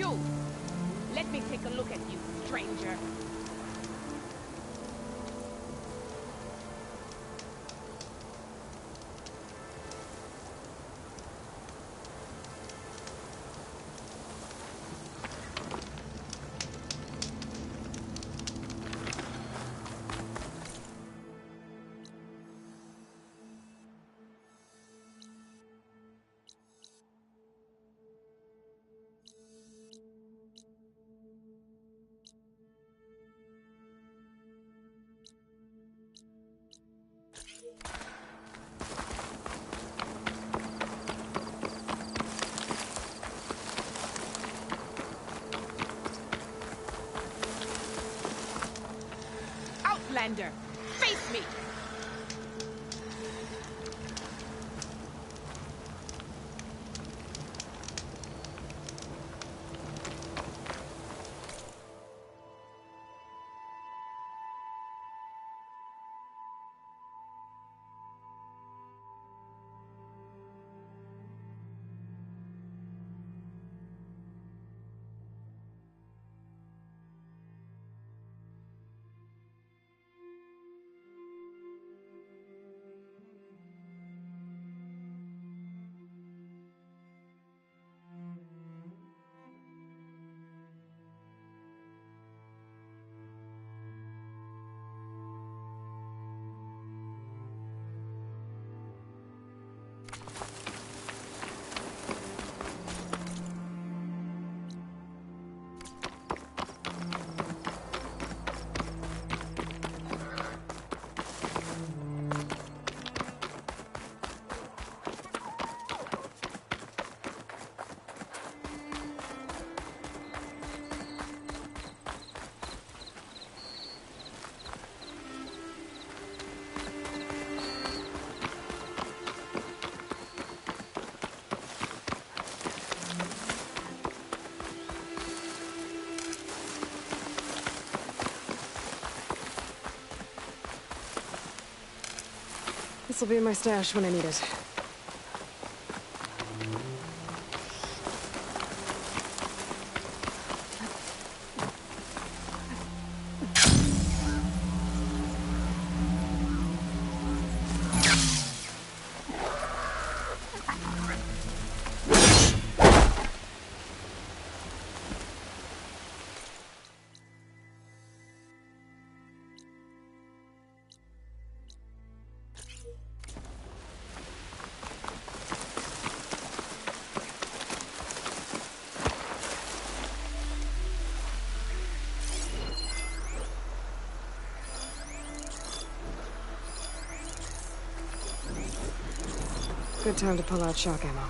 You! Let me take a look at you, stranger. Outlander, face me! This'll be in my stash when I need it. Good time to pull out shock ammo.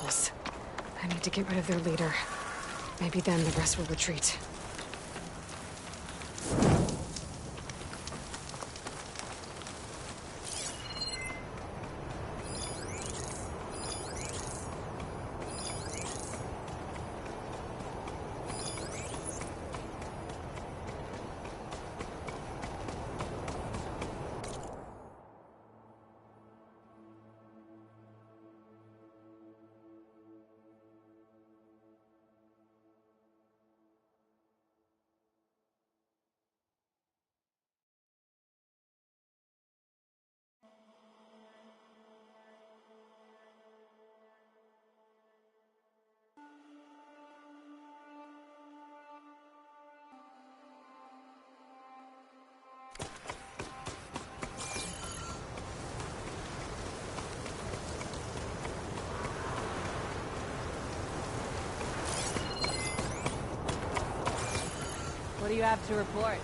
rebels. I need to get rid of their leader. Maybe then the rest will retreat. What do you have to report?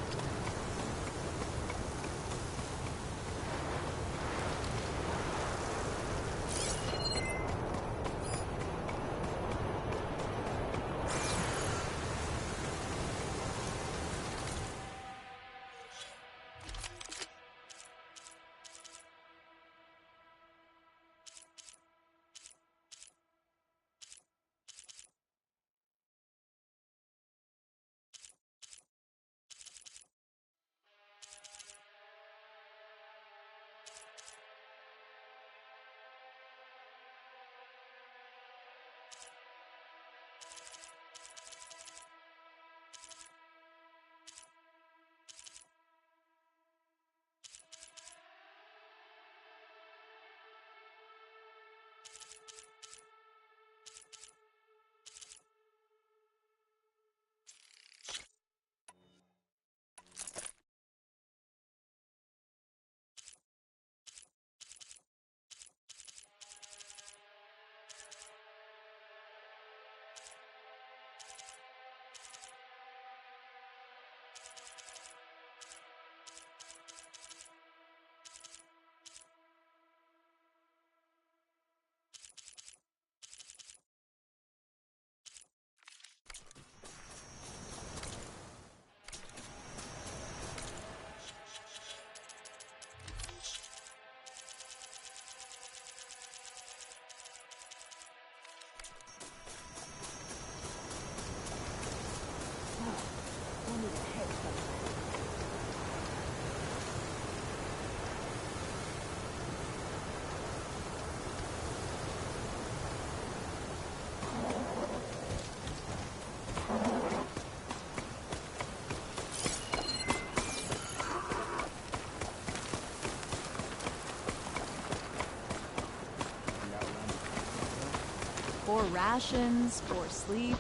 Or rations, or sleep.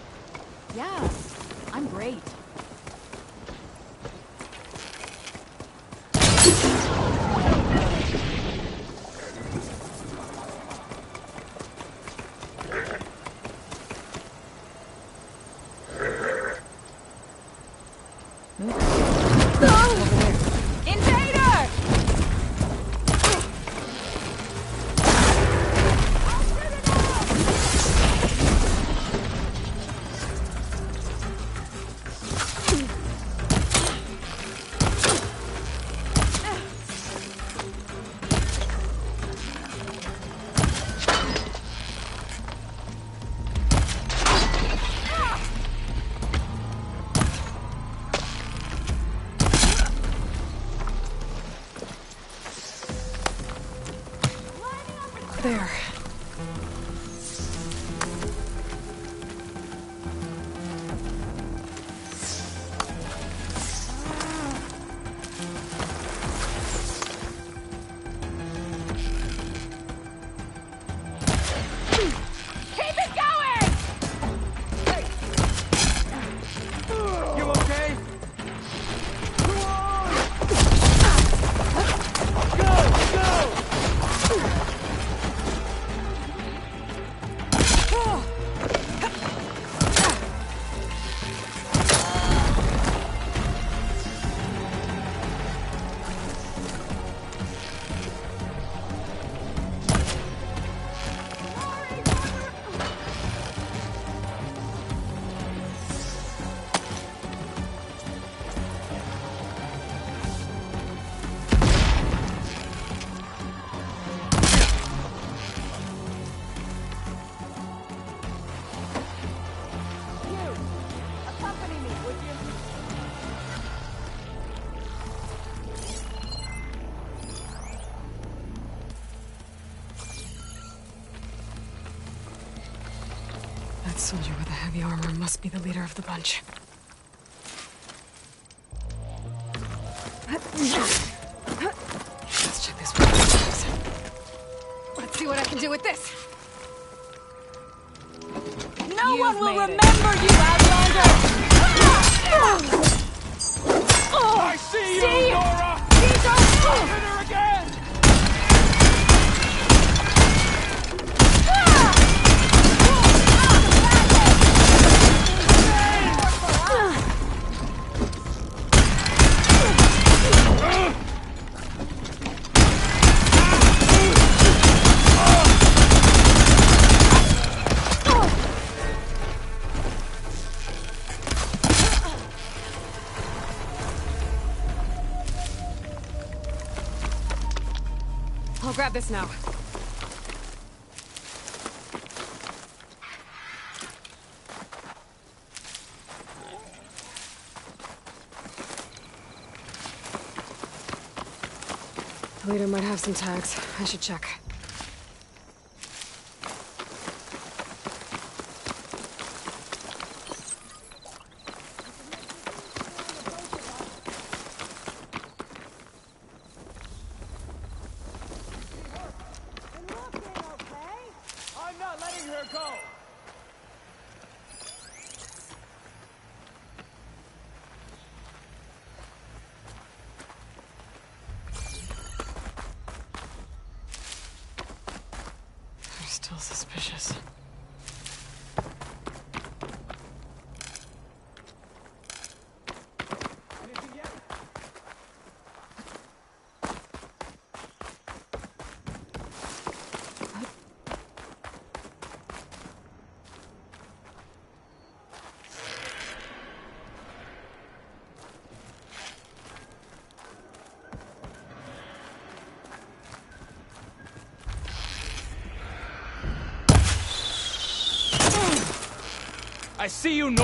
Yeah, I'm great. There. Keep it going! You okay? Go! Go! That soldier with the heavy armor must be the leader of the bunch. Let's check this one. Let's see what I can do with this. No one will remember you, Outlander! I see you, Nora! These are... Hit her again! I'll grab this now. The leader might have some tags. I should check. I'm not letting her go! They're still suspicious. Anything yet? I see you, no.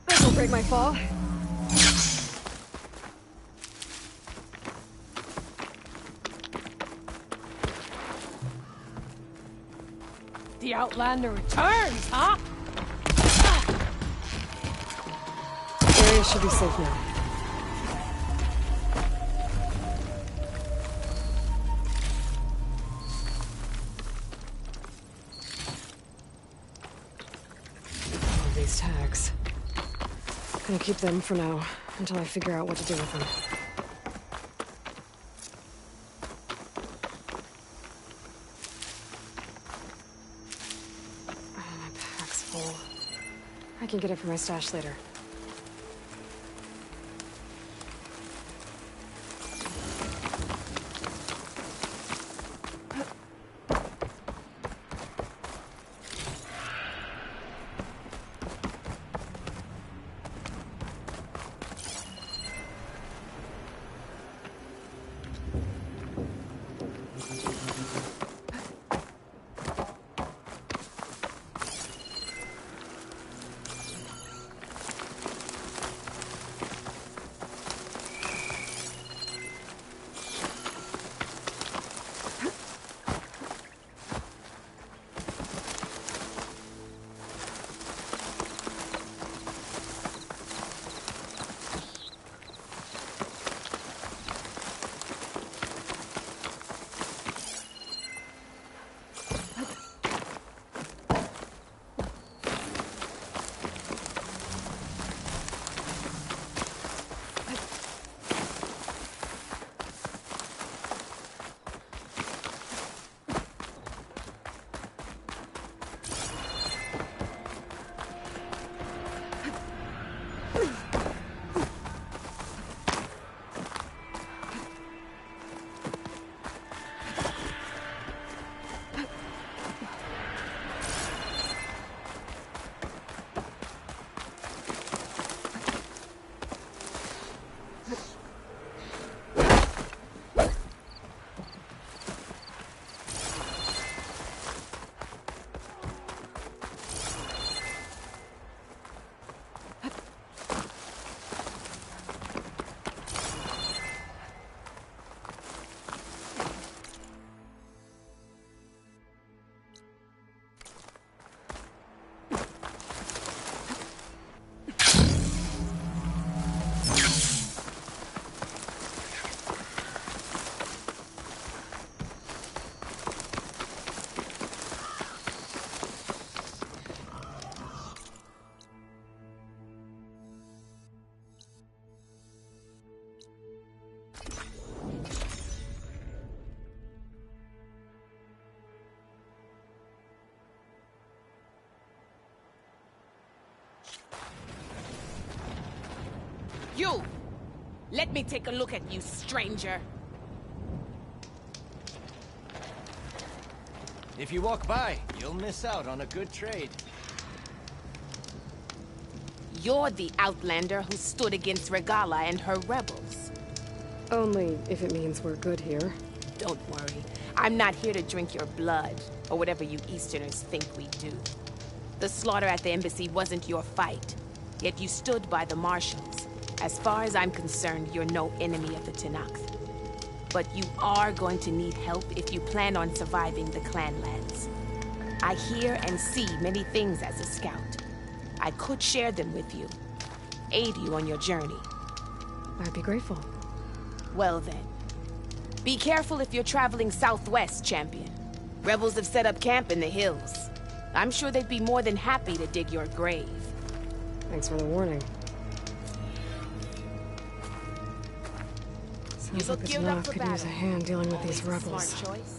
This will break my fall. The Outlander returns, huh? The area should be safe now. All these tags. Gonna keep them for now, until I figure out what to do with them. My pack's full. I can get it from my stash later. You! Let me take a look at you, stranger. If you walk by, you'll miss out on a good trade. You're the Outlander who stood against Regala and her rebels. Only if it means we're good here. Don't worry. I'm not here to drink your blood, or whatever you Easterners think we do. The slaughter at the embassy wasn't your fight, yet you stood by the Marshals. As far as I'm concerned, you're no enemy of the Tenakth. But you are going to need help if you plan on surviving the Clanlands. I hear and see many things as a scout. I could share them with you, aid you on your journey. I'd be grateful. Well then, be careful if you're traveling southwest, champion. Rebels have set up camp in the hills. I'm sure they'd be more than happy to dig your grave. Thanks for the warning. Sounds like the geared up Tenakth for could use a battle. hand dealing with Always these a rebels. Smart choice.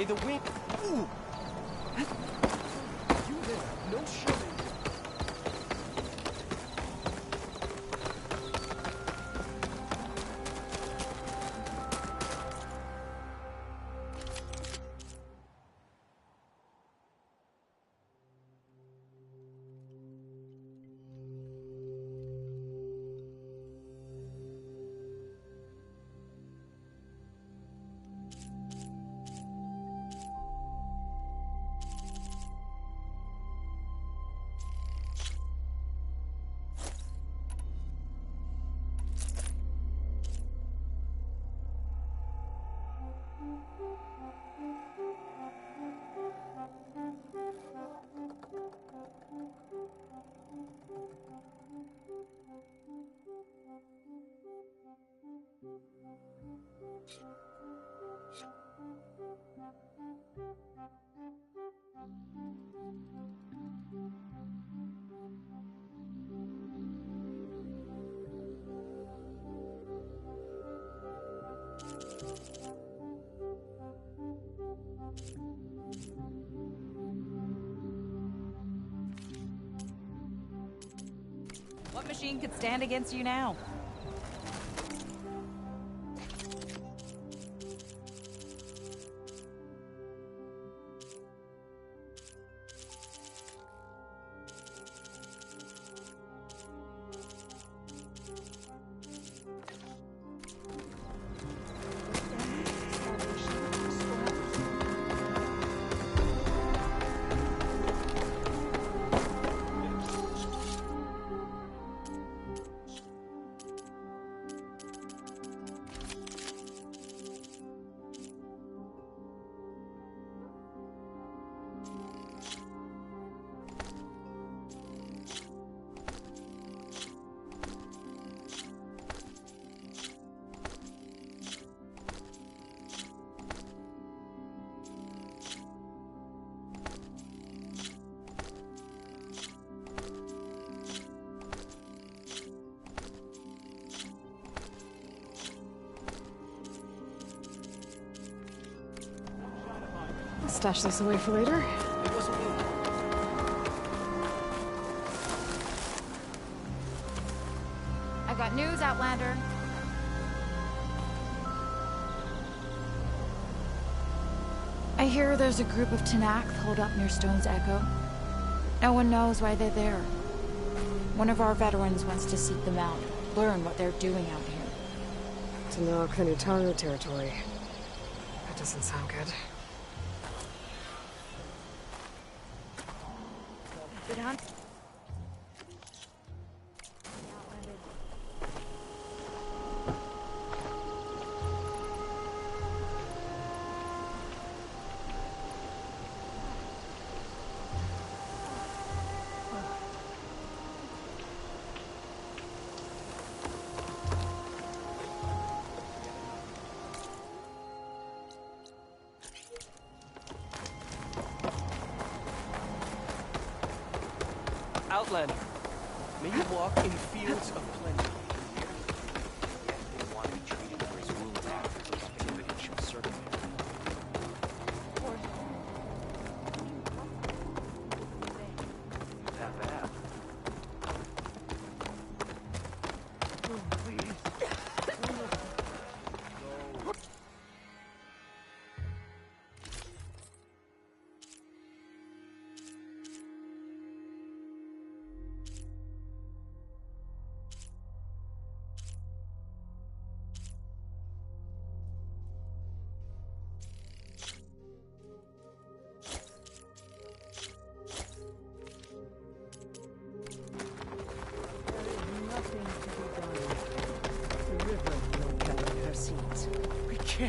May the wind... Ooh! You there, no shoving. What machine could stand against you now? Stash this away for later. It wasn't me. I've got news, Outlander. I hear there's a group of Tenakth holed up near Stone's Echo. No one knows why they're there. One of our veterans wants to seek them out, learn what they're doing out here. Tenakth Kenutaru territory. That doesn't sound good. Good hunt. Outlander, may you walk in fields of plenty. They want to be treated for his wounds after the activity shall circulate. That bad.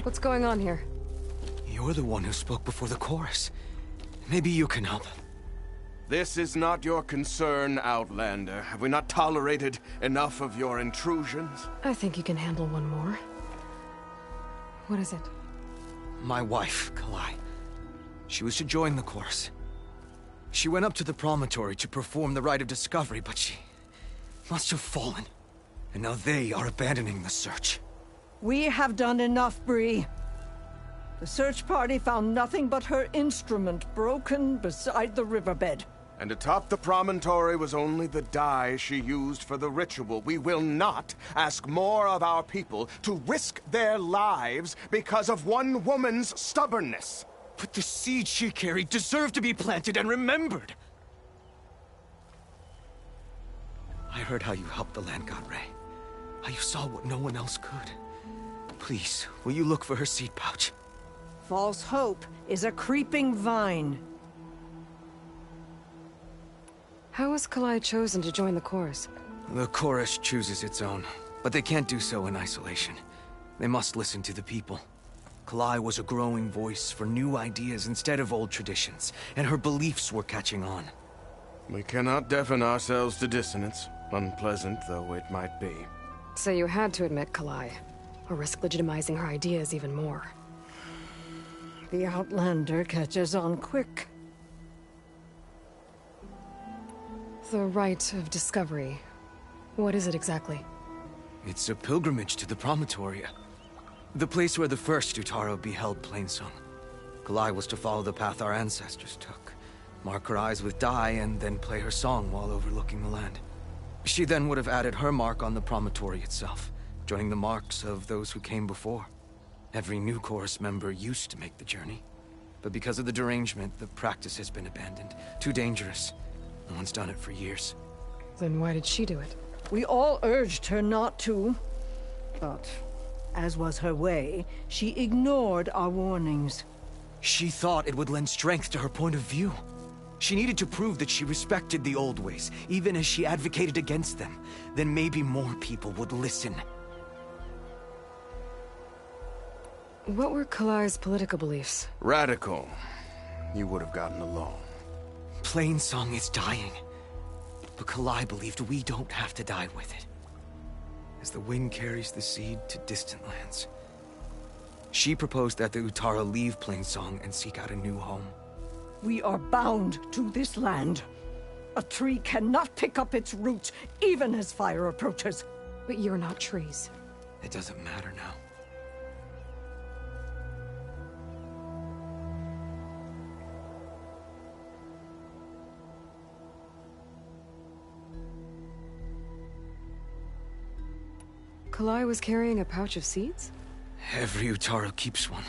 What's going on here? You're the one who spoke before the chorus. Maybe you can help. This is not your concern, Outlander. Have we not tolerated enough of your intrusions? I think you can handle one more. What is it? My wife, Kalai. She was to join the chorus. She went up to the promontory to perform the rite of discovery, but she must have fallen. And now they are abandoning the search. We have done enough, Bree. The search party found nothing but her instrument broken beside the riverbed. And atop the promontory was only the dye she used for the ritual. We will not ask more of our people to risk their lives because of one woman's stubbornness. But the seed she carried deserved to be planted and remembered. I heard how you helped the land god Ray. How you saw what no one else could. Please, will you look for her seed pouch? False hope is a creeping vine. How was Kalai chosen to join the chorus? The chorus chooses its own, but they can't do so in isolation. They must listen to the people. Kalai was a growing voice for new ideas instead of old traditions, and her beliefs were catching on. We cannot deafen ourselves to dissonance, unpleasant though it might be. So you had to admit Kalai, or risk legitimizing her ideas even more. The Outlander catches on quick. The Rite of Discovery. What is it exactly? It's a pilgrimage to the promontory. The place where the first Utaro beheld Plainsong. Kalai was to follow the path our ancestors took. Mark her eyes with dye and then play her song while overlooking the land. She then would have added her mark on the promontory itself, joining the marks of those who came before. Every new chorus member used to make the journey. But because of the derangement, the practice has been abandoned. Too dangerous. No one's done it for years. Then why did she do it? We all urged her not to. But, as was her way, she ignored our warnings. She thought it would lend strength to her point of view. She needed to prove that she respected the old ways, even as she advocated against them. Then maybe more people would listen. What were Kalai's political beliefs? Radical. You would have gotten along. Plainsong is dying. But Kalai believed we don't have to die with it. As the wind carries the seed to distant lands. She proposed that the Utara leave Plainsong and seek out a new home. We are bound to this land. A tree cannot pick up its roots, even as fire approaches. But you're not trees. It doesn't matter now. Kalai was carrying a pouch of seeds? Every Utaro keeps one.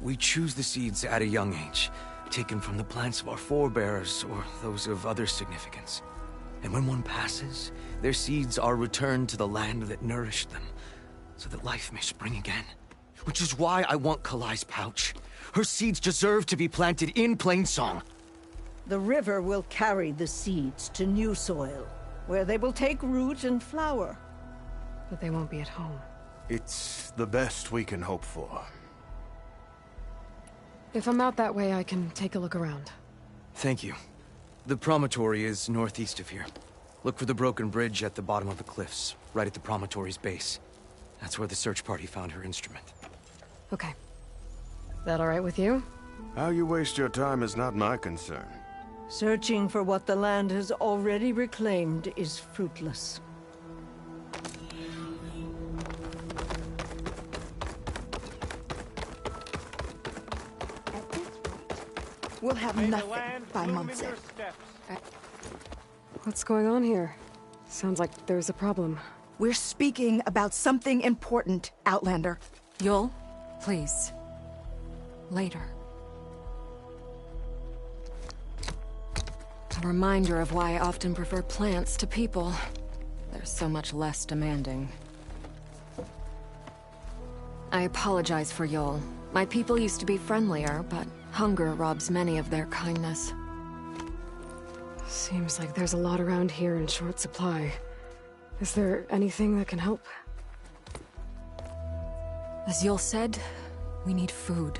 We choose the seeds at a young age, taken from the plants of our forebears or those of other significance. And when one passes, their seeds are returned to the land that nourished them, so that life may spring again. Which is why I want Kalai's pouch. Her seeds deserve to be planted in Plainsong. The river will carry the seeds to new soil, where they will take root and flower. But they won't be at home. It's the best we can hope for. If I'm out that way, I can take a look around. Thank you. The promontory is northeast of here. Look for the broken bridge at the bottom of the cliffs, right at the promontory's base. That's where the search party found her instrument. Okay. That all right with you? How you waste your time is not my concern. Searching for what the land has already reclaimed is fruitless. We'll have nothing by Munson. What's going on here? Sounds like there's a problem. We're speaking about something important, Outlander. Yul, please. Later. A reminder of why I often prefer plants to people. They're so much less demanding. I apologize for Yul. My people used to be friendlier, but hunger robs many of their kindness. Seems like there's a lot around here in short supply. Is there anything that can help? As Yul said, we need food.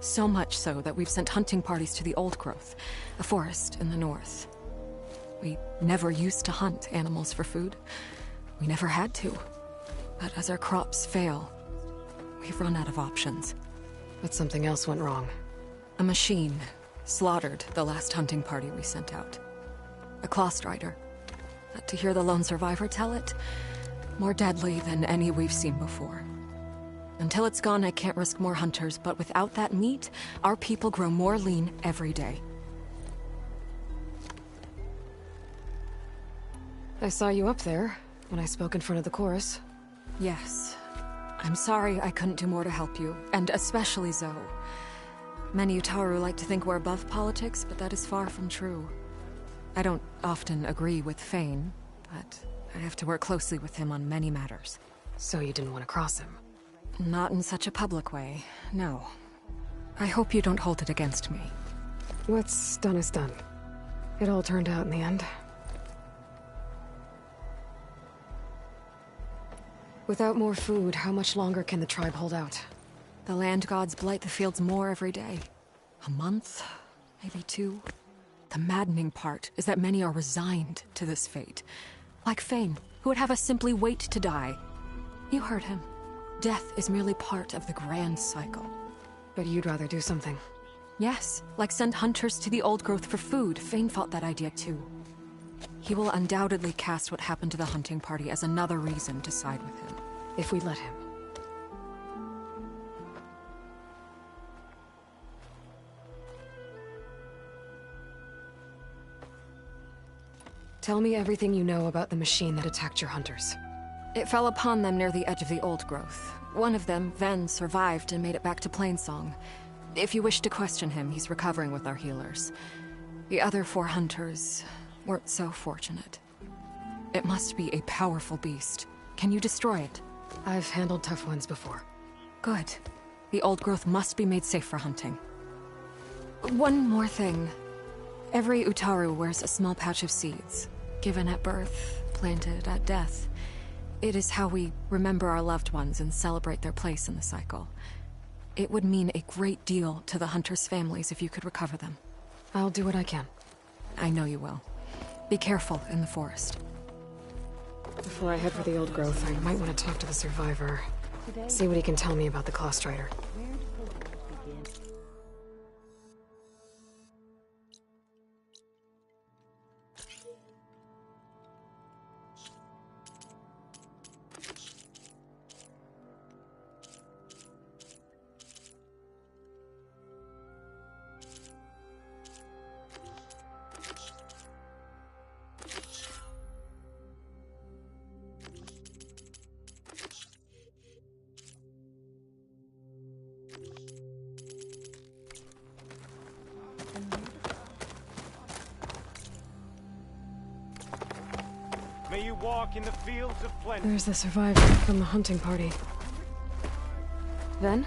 So much so that we've sent hunting parties to the Old Growth, a forest in the north. We never used to hunt animals for food. We never had to. But as our crops fail, we've run out of options. But something else went wrong. A machine slaughtered the last hunting party we sent out. A Clawstrider. To hear the lone survivor tell it, more deadly than any we've seen before. Until it's gone, I can't risk more hunters, but without that meat, our people grow more lean every day. I saw you up there when I spoke in front of the chorus. Yes. I'm sorry I couldn't do more to help you, and especially Zoe. Many Utaru like to think we're above politics, but that is far from true. I don't often agree with Fane, but I have to work closely with him on many matters. So you didn't want to cross him? Not in such a public way, no. I hope you don't hold it against me. What's done is done. It all turned out in the end. Without more food, how much longer can the tribe hold out? The land gods blight the fields more every day. A month? Maybe 2? The maddening part is that many are resigned to this fate. Like Fane, who would have us simply wait to die. You heard him. Death is merely part of the grand cycle. But you'd rather do something. Yes, like send hunters to the old growth for food. Fane fought that idea too. He will undoubtedly cast what happened to the hunting party as another reason to side with him. If we let him. Tell me everything you know about the machine that attacked your hunters. It fell upon them near the edge of the old growth. One of them, Ven, survived and made it back to Plainsong. If you wish to question him, he's recovering with our healers. The other 4 hunters weren't so fortunate. It must be a powerful beast. Can you destroy it? I've handled tough ones before. Good. The old growth must be made safe for hunting. One more thing. Every Utaru wears a small pouch of seeds, given at birth, planted at death. It is how we remember our loved ones and celebrate their place in the cycle. It would mean a great deal to the hunters' families if you could recover them. I'll do what I can. I know you will. Be careful in the forest. Before I head for the old growth, I might want to talk to the survivor. See what he can tell me about the Claw Strider. May you walk in the fields of plenty. There's the survivor from the hunting party. Ven?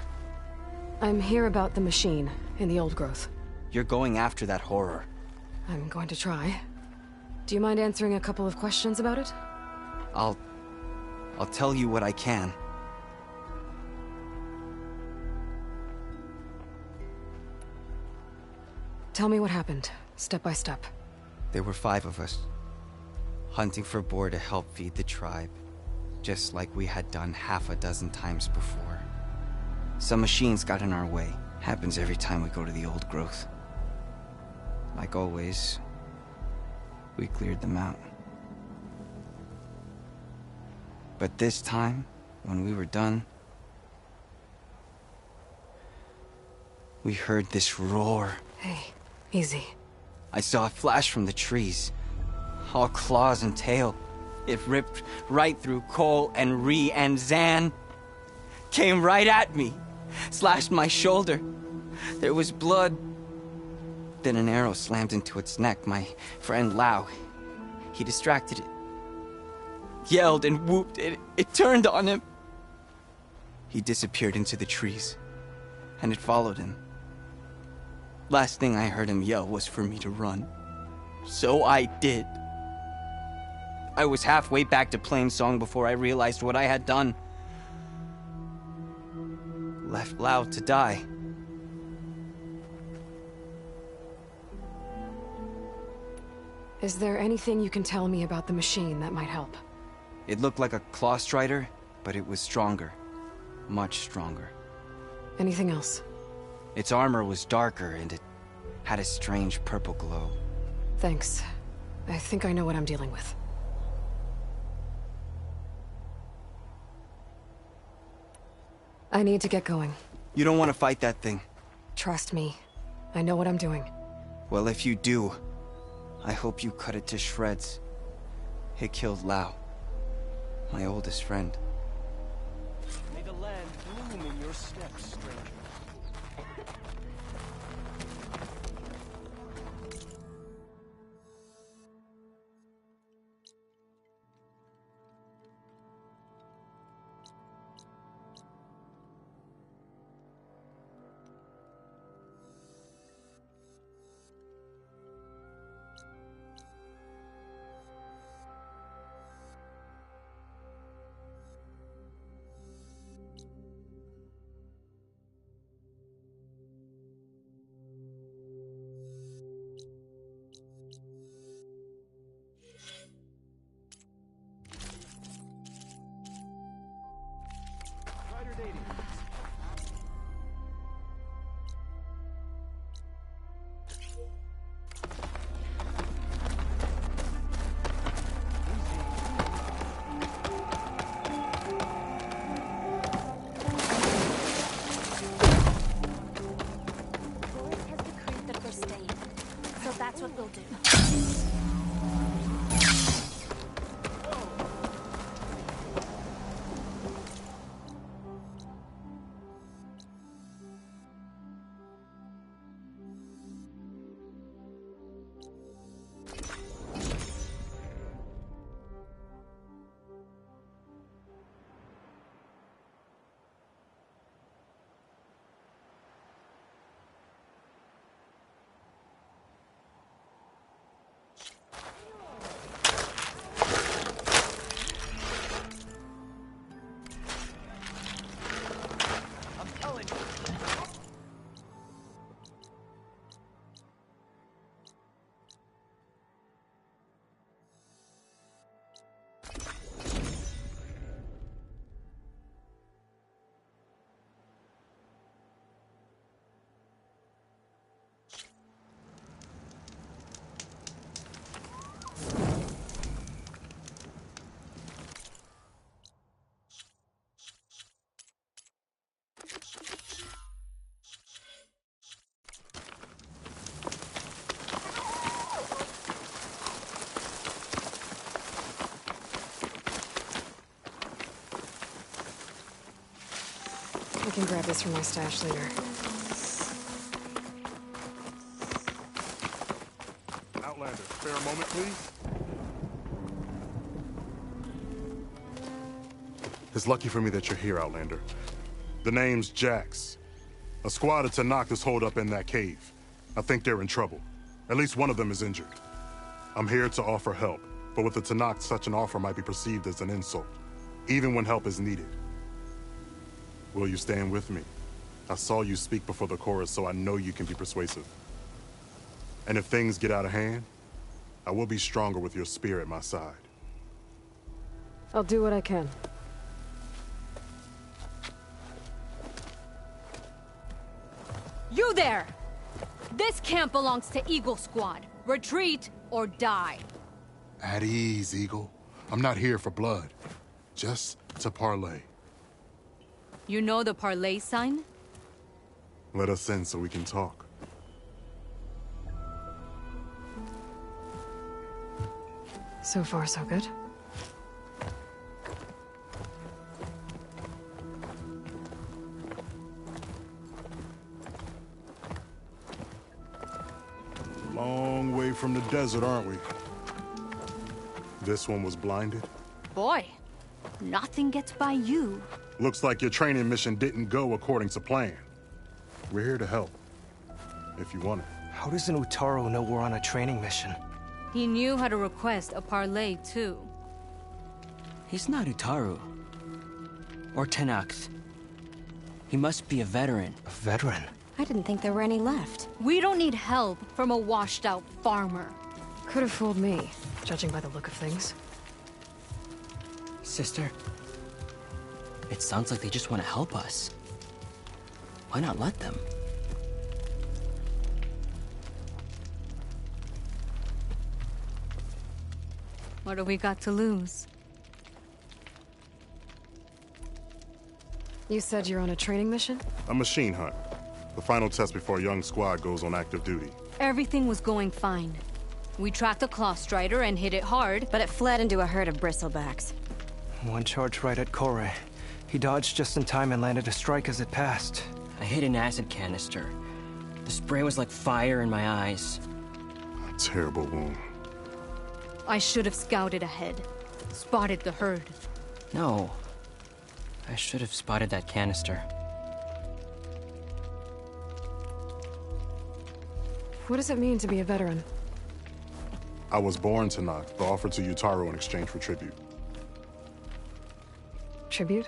I'm here about the machine in the old growth. You're going after that horror. I'm going to try. Do you mind answering a couple of questions about it? I'll tell you what I can. Tell me what happened, step by step. There were 5 of us, hunting for boar to help feed the tribe, just like we had done half a dozen times before. Some machines got in our way. Happens every time we go to the old growth. Like always, we cleared them out. But this time, when we were done, we heard this roar. Hey, easy. I saw a flash from the trees. All claws and tail. It ripped right through Cole and Ree, and Zan came right at me. Slashed my shoulder. There was blood. Then an arrow slammed into its neck. My friend Lau, he distracted it. Yelled and whooped. It turned on him. He disappeared into the trees, and it followed him. Last thing I heard him yell was for me to run. So I did. I was halfway back to Plainsong before I realized what I had done. Left Lau to die. Is there anything you can tell me about the machine that might help? It looked like a Claw Strider, but it was stronger. Much stronger. Anything else? Its armor was darker, and it had a strange purple glow. Thanks. I think I know what I'm dealing with. I need to get going. You don't want to fight that thing. Trust me. I know what I'm doing. Well, if you do, I hope you cut it to shreds. It killed Lao, my oldest friend. May the land bloom in your steps, stranger. That's what we'll do. I can grab this from my stash later. Outlander, spare a moment, please. It's lucky for me that you're here, Outlander. The name's Jax. A squad of Tenakth is holed up in that cave. I think they're in trouble. At least one of them is injured. I'm here to offer help, but with the Tenakth, such an offer might be perceived as an insult, even when help is needed. Will you stand with me? I saw you speak before the chorus, so I know you can be persuasive. And if things get out of hand, I will be stronger with your spear at my side. I'll do what I can. You there! This camp belongs to Eagle Squad. Retreat or die. At ease, Eagle. I'm not here for blood. Just to parlay. You know the parlay sign? Let us in so we can talk. So far, so good. Long way from the desert, aren't we? This one was blinded? Boy, nothing gets by you. Looks like your training mission didn't go according to plan. We're here to help, if you want it. How does an Utaro know we're on a training mission? He knew how to request a parlay, too. He's not Utaru. Or Tenakth. He must be a veteran. A veteran? I didn't think there were any left. We don't need help from a washed-out farmer. Could have fooled me, judging by the look of things. Sister, it sounds like they just want to help us. Why not let them? What do we got to lose? You said you're on a training mission? A machine hunt. The final test before a young squad goes on active duty. Everything was going fine. We tracked the Claw Strider and hit it hard, but it fled into a herd of bristlebacks. One charge right at Kore. He dodged just in time and landed a strike as it passed. I hit an acid canister. The spray was like fire in my eyes. A terrible wound. I should have scouted ahead. Spotted the herd. No. I should have spotted that canister. What does it mean to be a veteran? I was born Tenakth, but offered to Yutaro in exchange for tribute. Tribute?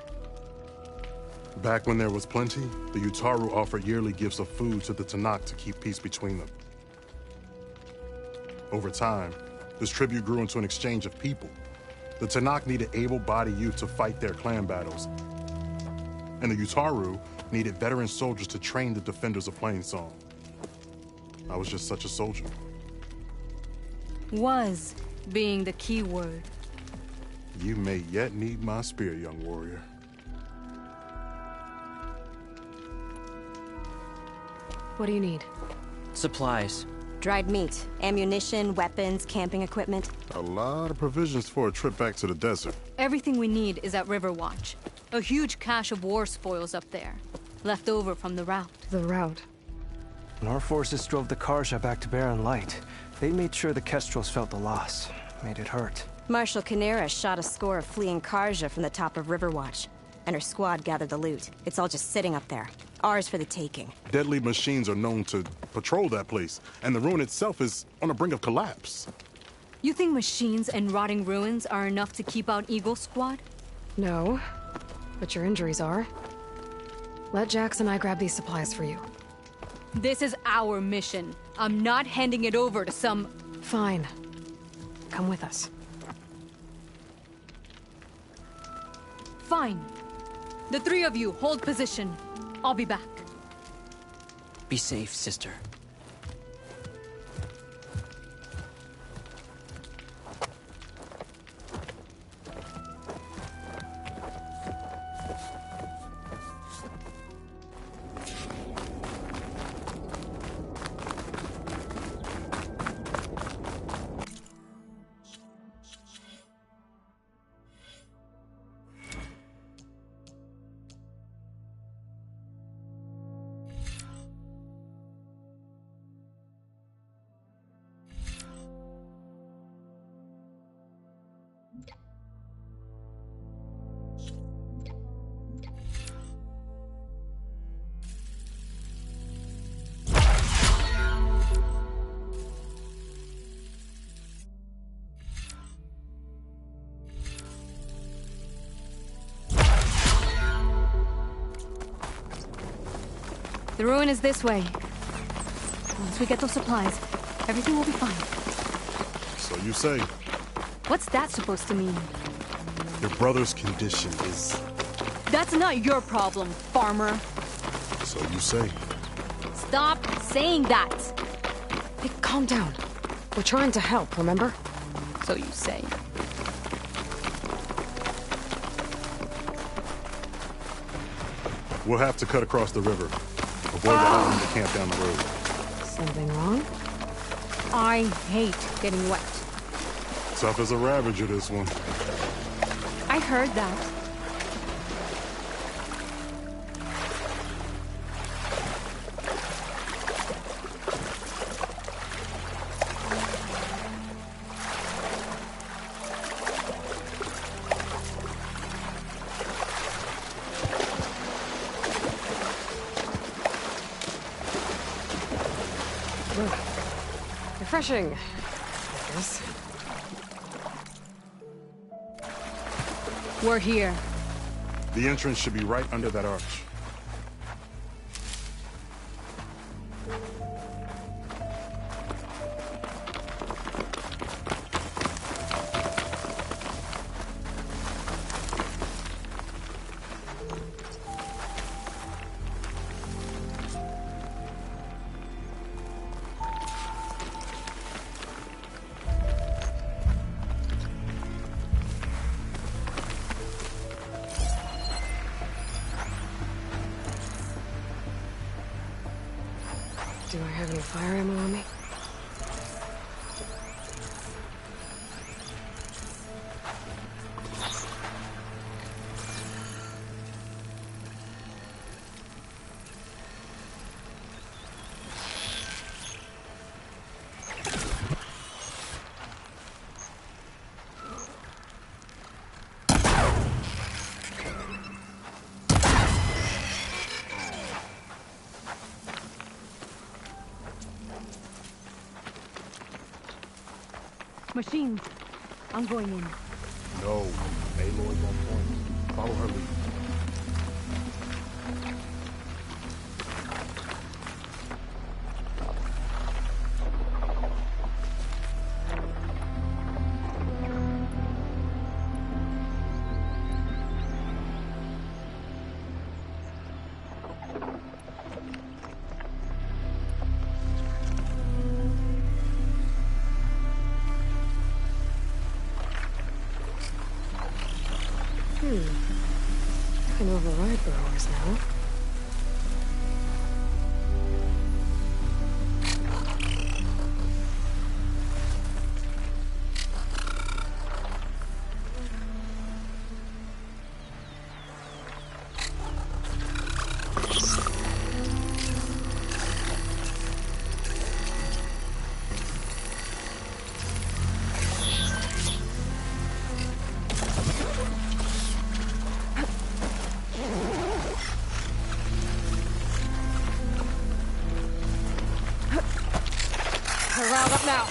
Back when there was plenty, the Yutaru offered yearly gifts of food to the Tenakth to keep peace between them. Over time, this tribute grew into an exchange of people. The Tenakth needed able-bodied youth to fight their clan battles, and the Yutaru needed veteran soldiers to train the defenders of Plainsong. I was just such a soldier. Was being the key word. You may yet need my spear, young warrior. What do you need? Supplies. Dried meat, ammunition, weapons, camping equipment. A lot of provisions for a trip back to the desert. Everything we need is at Riverwatch. A huge cache of war spoils up there. Left over from the rout. The rout? When our forces drove the Karja back to Barren Light, they made sure the Kestrels felt the loss. Made it hurt. Marshal Canera shot a score of fleeing Karja from the top of Riverwatch, and her squad gathered the loot. It's all just sitting up there. Ours for the taking. Deadly machines are known to patrol that place, and the ruin itself is on the brink of collapse. You think machines and rotting ruins are enough to keep out Eagle Squad? No, but your injuries are. Let Jax and I grab these supplies for you. This is our mission. I'm not handing it over to some... Fine. Come with us. Fine. The three of you hold position. I'll be back. Be safe, sister. The ruin is this way. Once we get those supplies, everything will be fine. So you say. What's that supposed to mean? Your brother's condition is... That's not your problem, farmer. So you say. Stop saying that! Hey, calm down. We're trying to help, remember? So you say. We'll have to cut across the river. Avoid the island to camp down the road. Something wrong? I hate getting wet. Tough as a Ravager, this one. I heard that. Refreshing, I guess. We're here. The entrance should be right under that arch. Do I have any fire ammo on me? Machines. I'm going in. No. Aloy's on point. Follow her lead. I can override burrowers now. Round up now.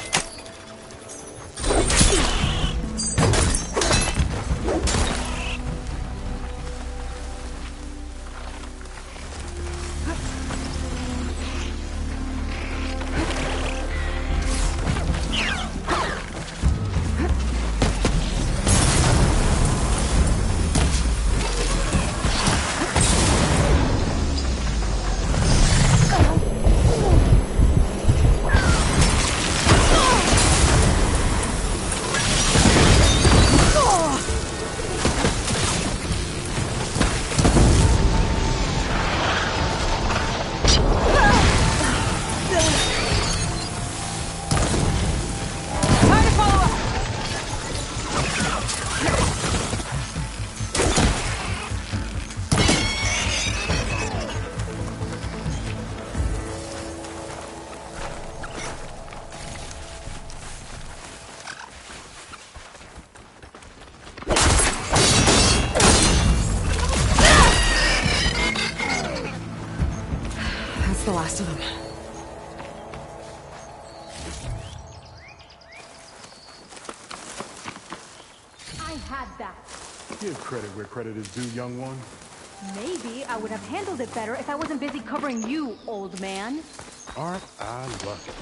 The last of them. I had that. Give credit where credit is due, young one. Maybe I would have handled it better if I wasn't busy covering you, old man. Aren't I lucky?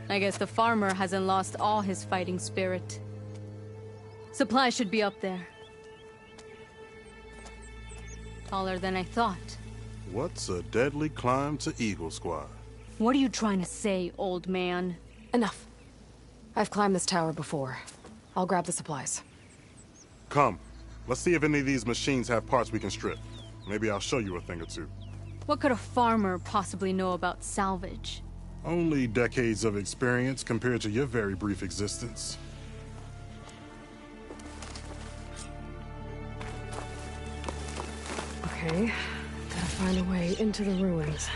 I guess the farmer hasn't lost all his fighting spirit. Supplies should be up there. Taller than I thought. What's a deadly climb to Eagle Squad? What are you trying to say, old man? Enough. I've climbed this tower before. I'll grab the supplies. Come. Let's see if any of these machines have parts we can strip. Maybe I'll show you a thing or two. What could a farmer possibly know about salvage? Only decades of experience compared to your very brief existence. Okay, gotta find a way into the ruins.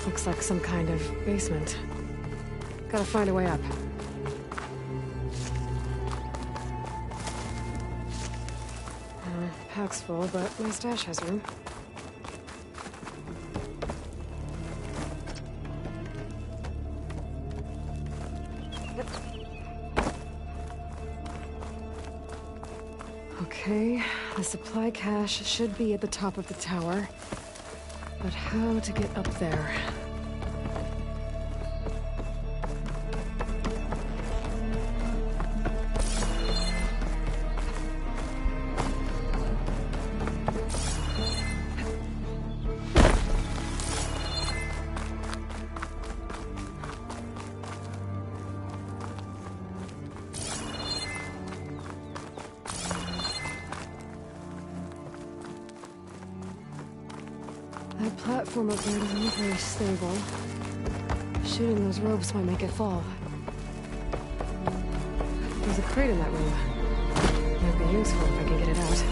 Looks like some kind of basement. Gotta find a way up. Pack's full, but my stash has room. Okay, the supply cache should be at the top of the tower. But how to get up there? That platform up there doesn't look very stable. Shooting those ropes might make it fall. There's a crate in that room. Might be useful if I can get it out.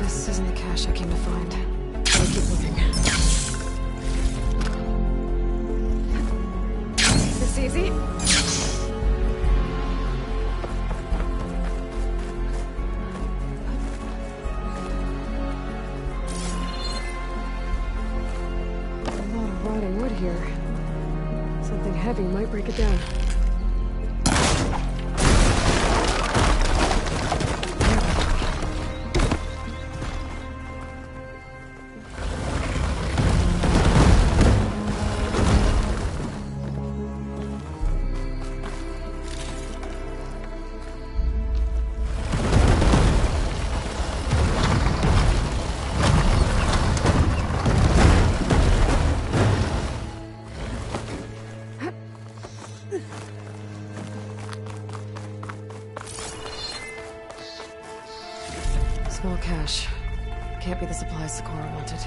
This isn't the cache I came to find. I'll keep looking. This easy? Here. Something heavy might break it down. Small cache. Can't be the supplies Sakura wanted.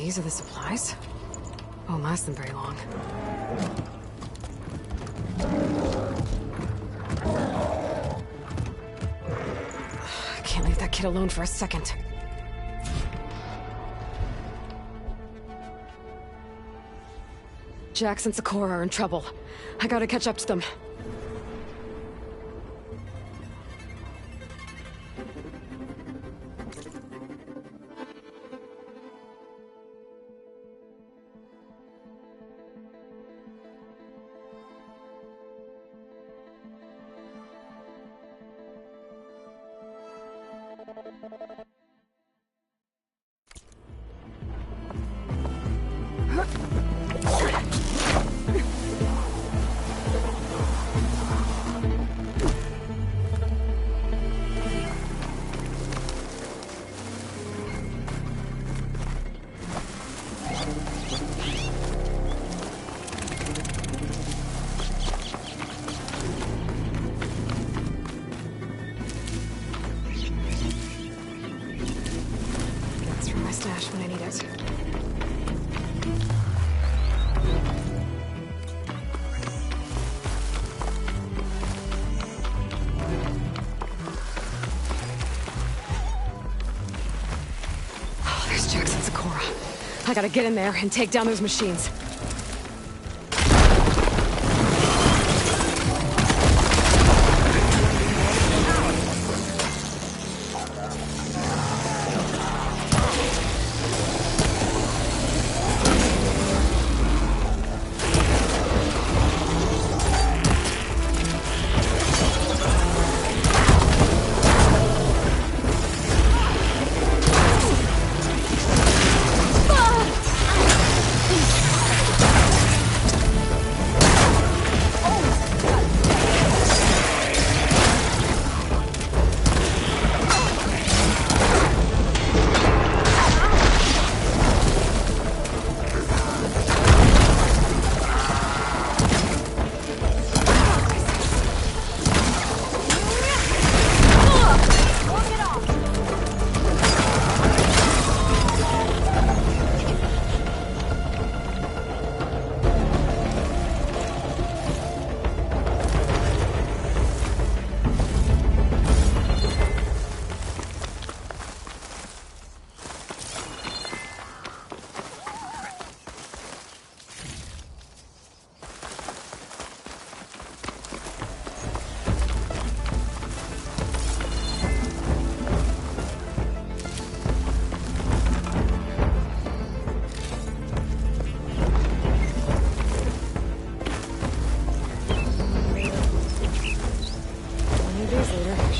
These are the supplies? Won't last them very long. I can't leave that kid alone for a second. Jax and Sakura are in trouble. I gotta catch up to them. Stash when I need it. Oh, there's Jax and Sakura. I gotta get in there and take down those machines.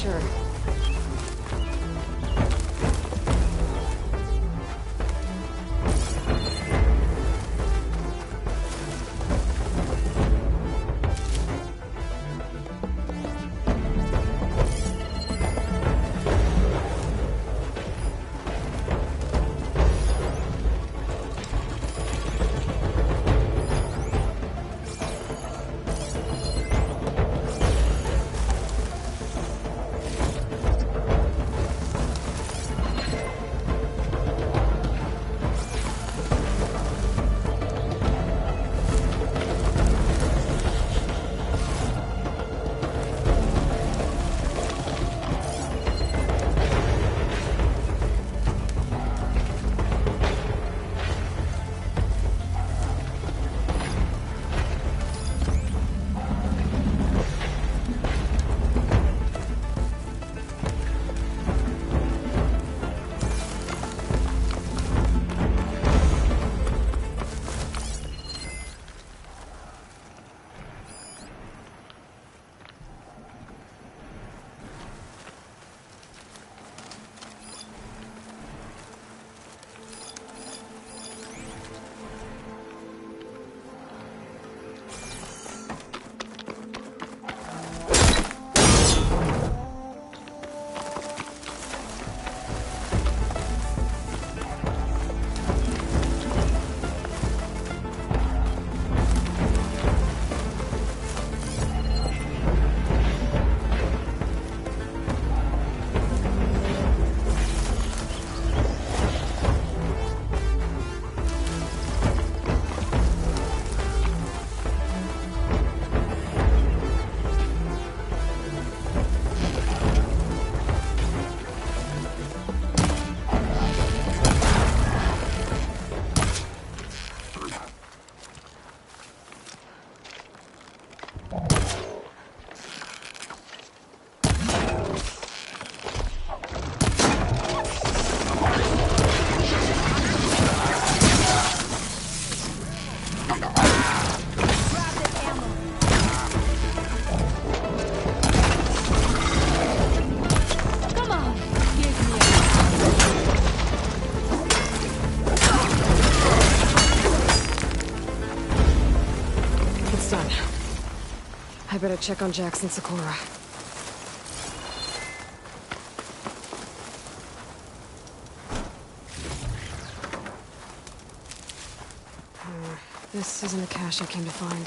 Sure. check on Jax and Sakura. This isn't the cache I came to find.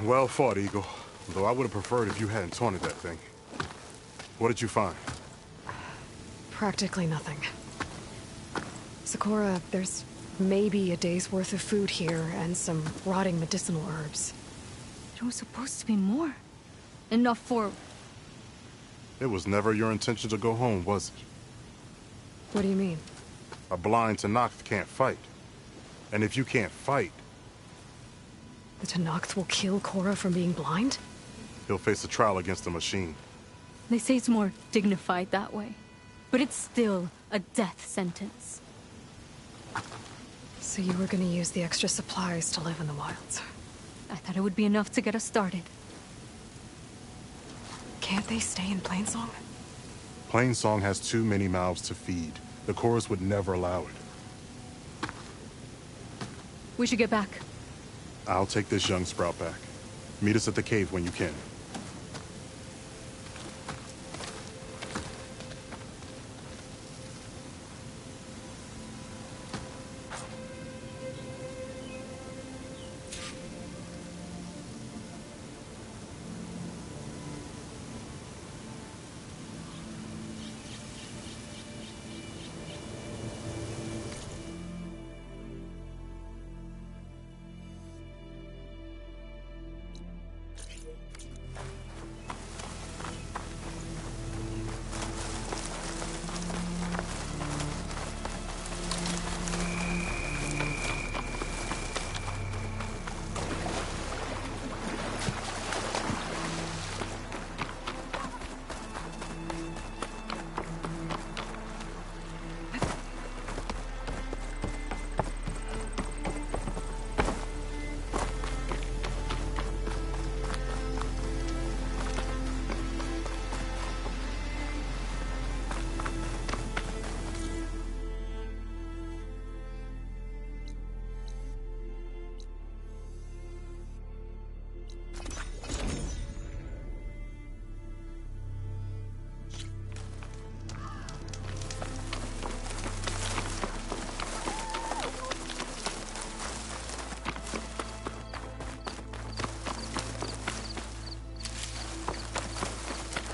Well fought, Eagle. Though I would have preferred if you hadn't taunted that thing. What did you find? Practically nothing. Sakura, there's maybe a day's worth of food here and some rotting medicinal herbs. There was supposed to be more. Enough for... It was never your intention to go home, was it? What do you mean? A blind Tenakth can't fight. And if you can't fight... The Tenakth will kill Korra from being blind? He'll face a trial against the machine. They say it's more dignified that way. But it's still a death sentence. So you were gonna use the extra supplies to live in the wilds? I thought it would be enough to get us started. Can't they stay in Plainsong? Plainsong has too many mouths to feed. The chorus would never allow it. We should get back. I'll take this young sprout back. Meet us at the cave when you can.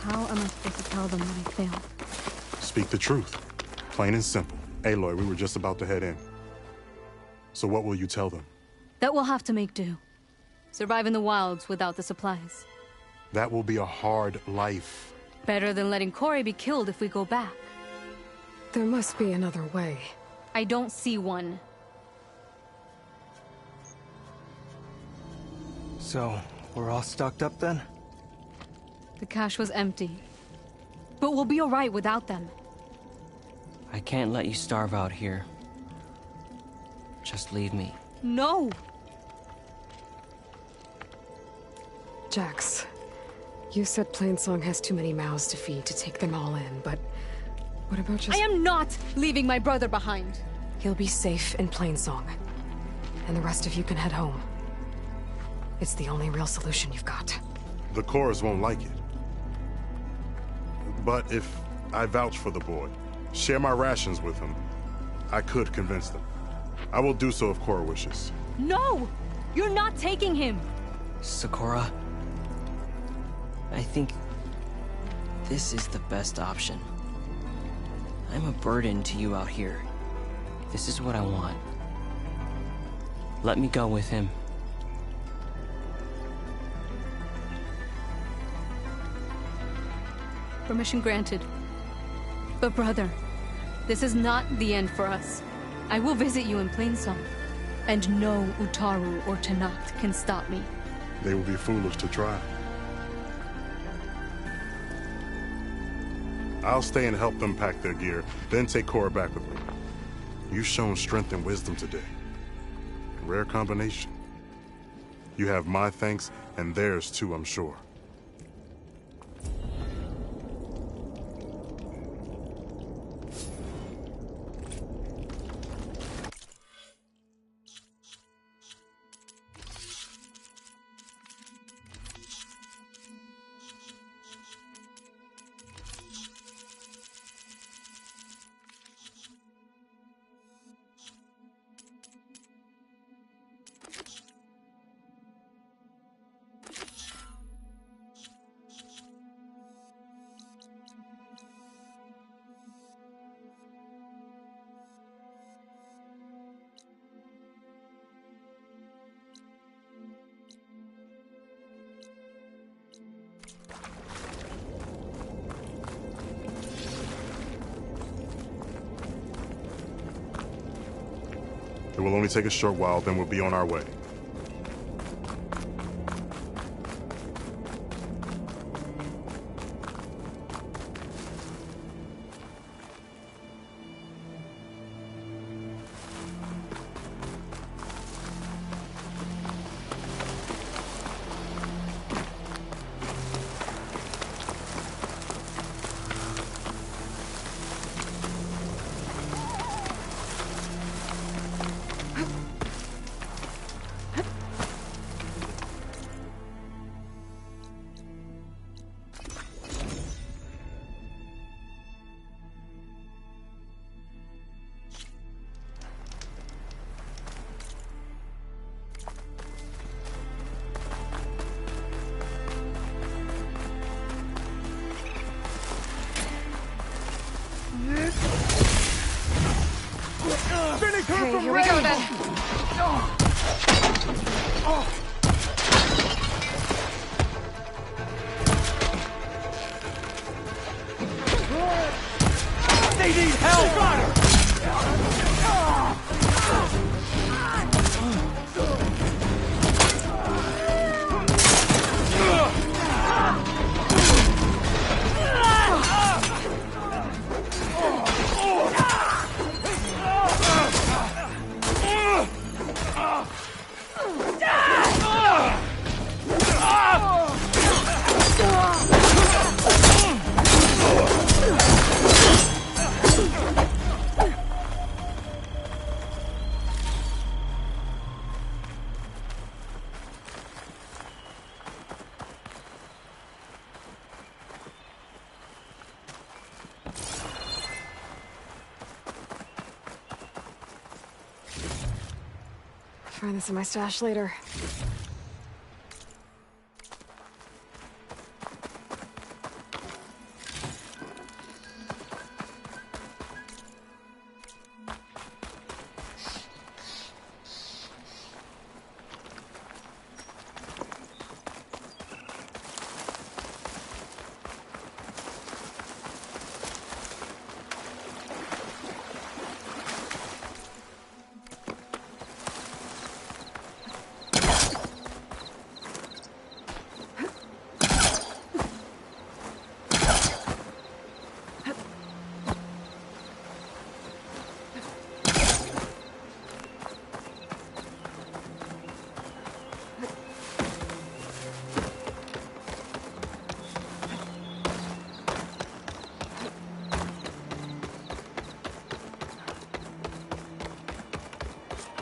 How am I supposed to tell them when I fail? Speak the truth. Plain and simple. Aloy, we were just about to head in. So what will you tell them? That we'll have to make do. Survive in the wilds without the supplies. That will be a hard life. Better than letting Corey be killed if we go back. There must be another way. I don't see one. So, we're all stocked up then? The cache was empty. But we'll be alright without them. I can't let you starve out here. Just leave me. No! Jax, you said Plainsong has too many mouths to feed to take them all in, but what about just... I am not leaving my brother behind! He'll be safe in Plainsong, and the rest of you can head home. It's the only real solution you've got. The chorus won't like it. But if I vouch for the boy, share my rations with him, I could convince them. I will do so if Korra wishes. No! You're not taking him! Sakura, I think this is the best option. I'm a burden to you out here. This is what I want. Let me go with him. Permission granted. But brother, this is not the end for us. I will visit you in Plainsong. And no Utaru or Tenakth can stop me. They will be foolish to try. I'll stay and help them pack their gear, then take Korra back with me. You've shown strength and wisdom today. Rare combination. You have my thanks, and theirs too, I'm sure. will only take a short while, then we'll be on our way. Okay, here we go then. They need help! Find this in my stash later.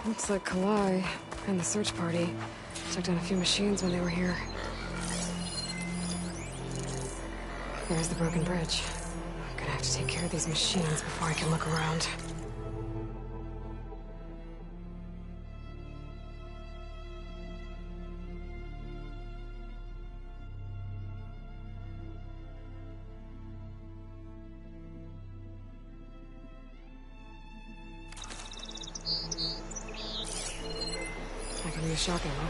Looks like Kalai and the search party took down a few machines when they were here. There's the broken bridge. I'm gonna have to take care of these machines before I can look around. I can use shock ammo.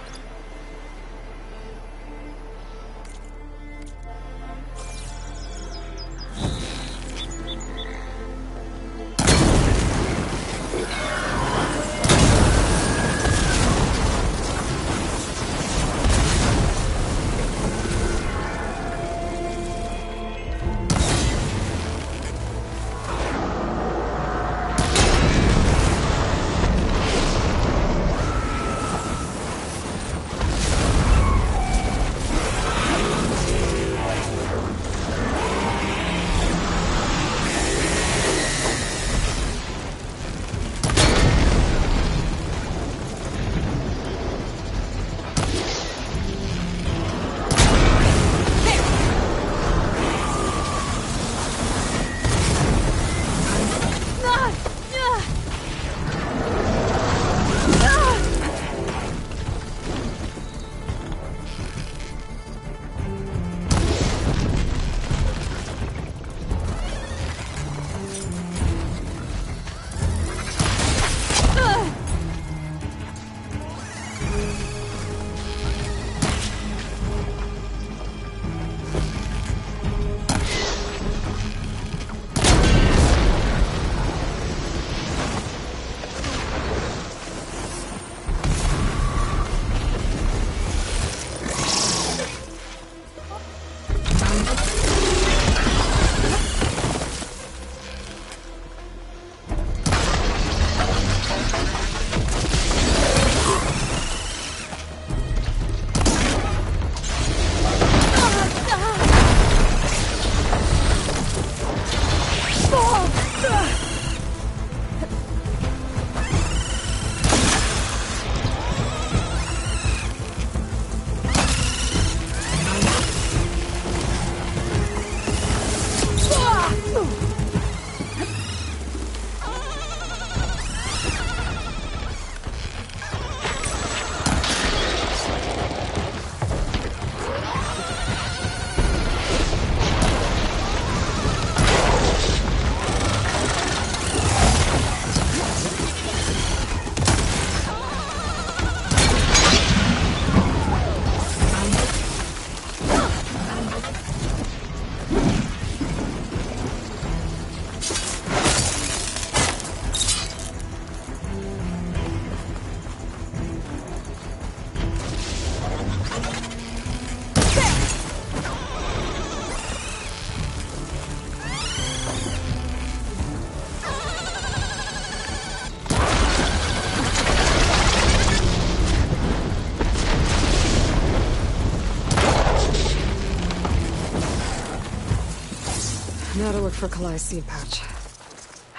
Now to look for Kalai's seed pouch.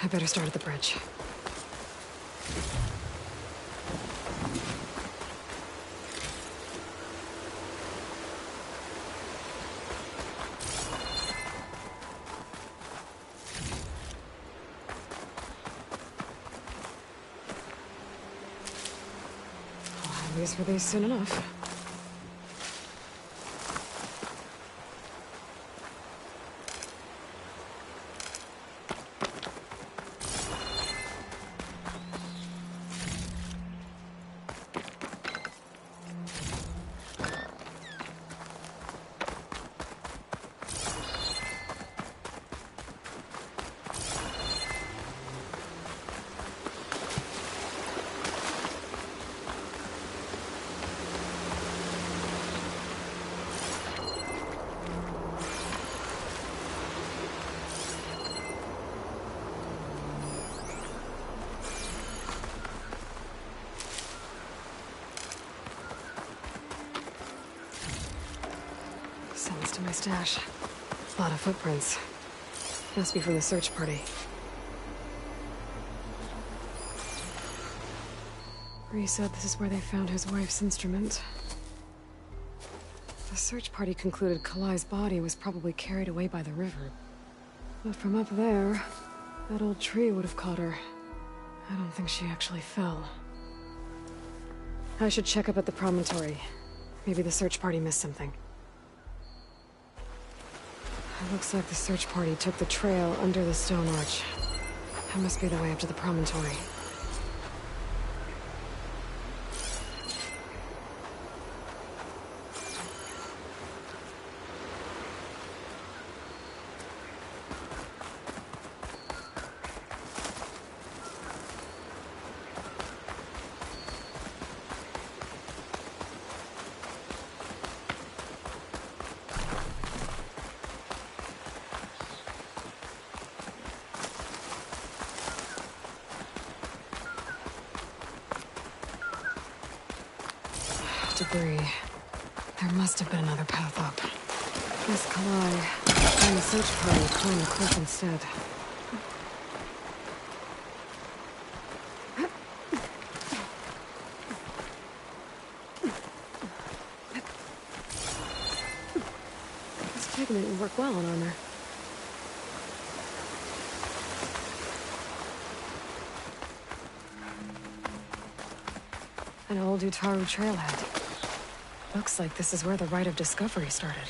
I better start at the bridge. I'll have use for these soon enough. Sounds to my stash. A lot of footprints. Must be from the search party. Rhys said this is where they found his wife's instrument. The search party concluded Kalai's body was probably carried away by the river. But from up there, that old tree would have caught her. I don't think she actually fell. I should check up at the promontory. Maybe the search party missed something. It looks like the search party took the trail under the stone arch. That must be the way up to the promontory. Debris. There must have been another path up. Guess Kalai and the search party climbed the cliff instead. This pigment would work well on armor. An old Utaru trailhead. Looks like this is where the Rite of Discovery started.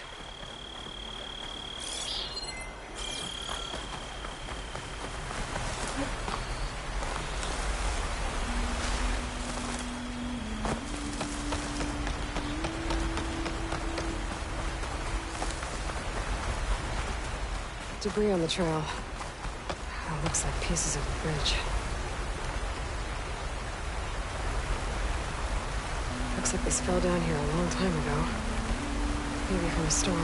Debris on the trail. Oh, looks like pieces of a bridge. Looks like this fell down here a long time ago. Maybe from a storm.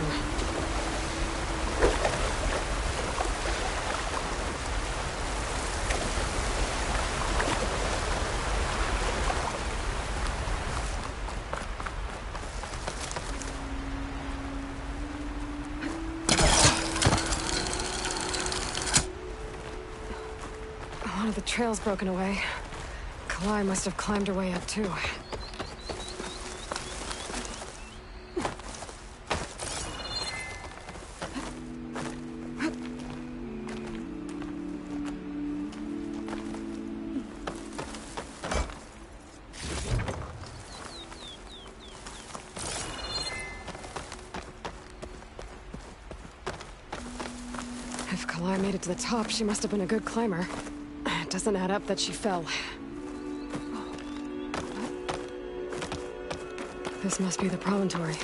One of the trails broken away. Kalai must have climbed her way up too. If Kalai made it to the top, she must have been a good climber. It doesn't add up that she fell. This must be the promontory.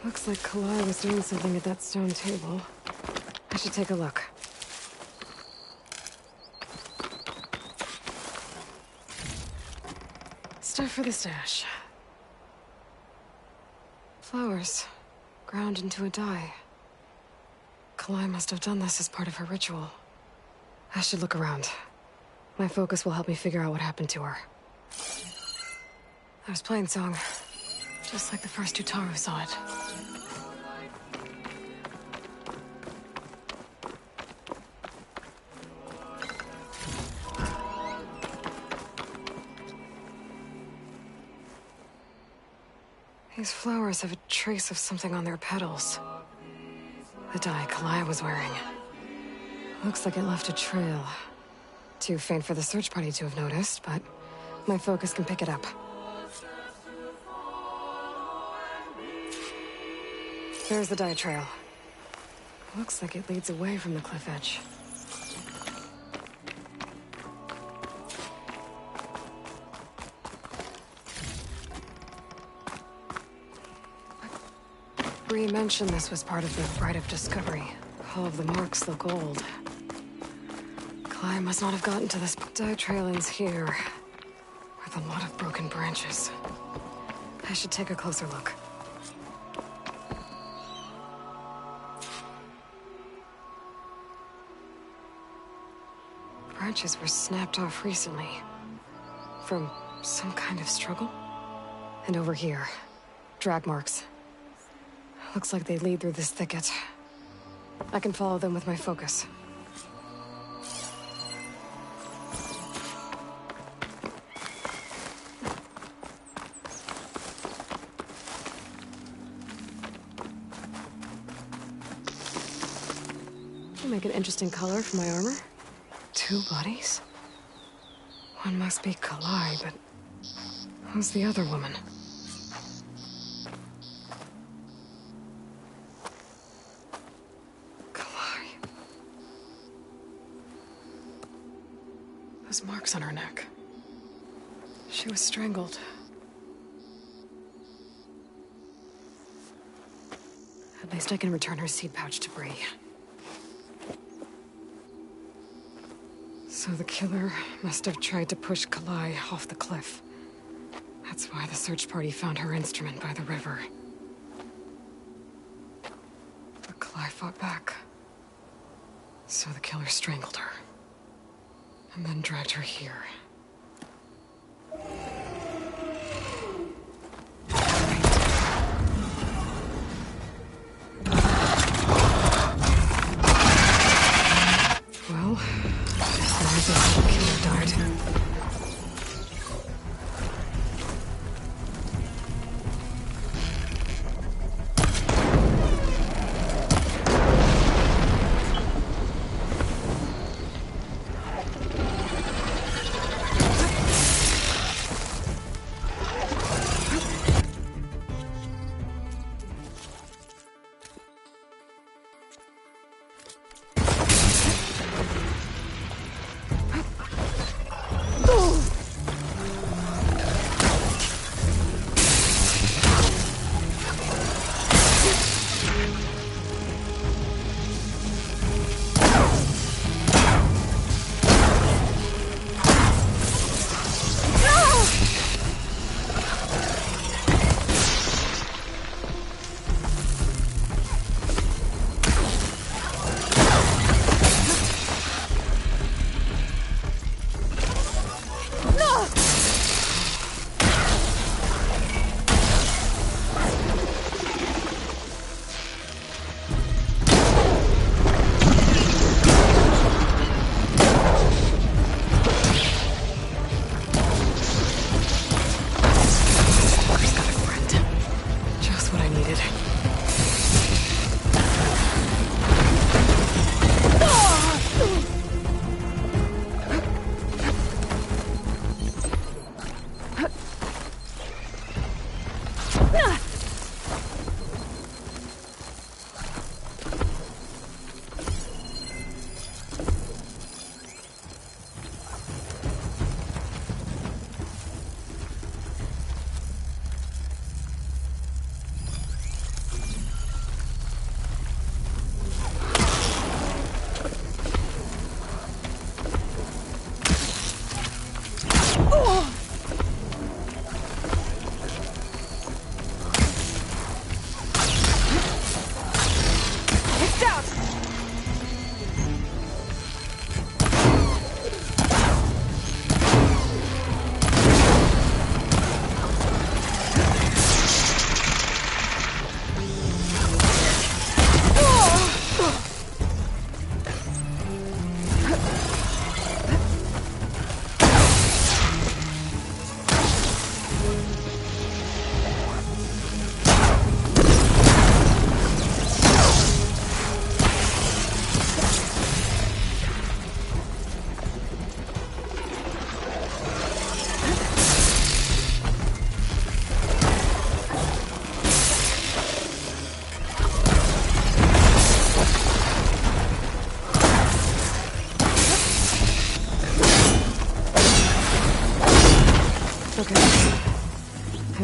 Looks like Kalai was doing something at that stone table. I should take a look. Stuff for the stash. Flowers, ground into a dye. Kalai must have done this as part of her ritual. I should look around. My focus will help me figure out what happened to her. There's Plainsong. Just like the first Utaru saw it. These flowers have a trace of something on their petals. The dye Kalai was wearing. Looks like it left a trail. Too faint for the search party to have noticed, but my focus can pick it up. There's the dye trail. Looks like it leads away from the cliff edge. Bree mentioned this was part of the Rite of Discovery. All of the marks look old. Kalai must not have gotten to this dye trail ends here, with a lot of broken branches. I should take a closer look. Branches were snapped off recently. From some kind of struggle. And over here, drag marks. Looks like they lead through this thicket. I can follow them with my focus. Will make an interesting color for my armor. 2 bodies? One must be Kalai, but who's the other woman? Those marks on her neck. She was strangled. At least I can return her seed pouch to Bree. So the killer must have tried to push Kalai off the cliff. That's why the search party found her instrument by the river. But Kalai fought back. So the killer strangled her. And then dragged her here. Well, now the killer died.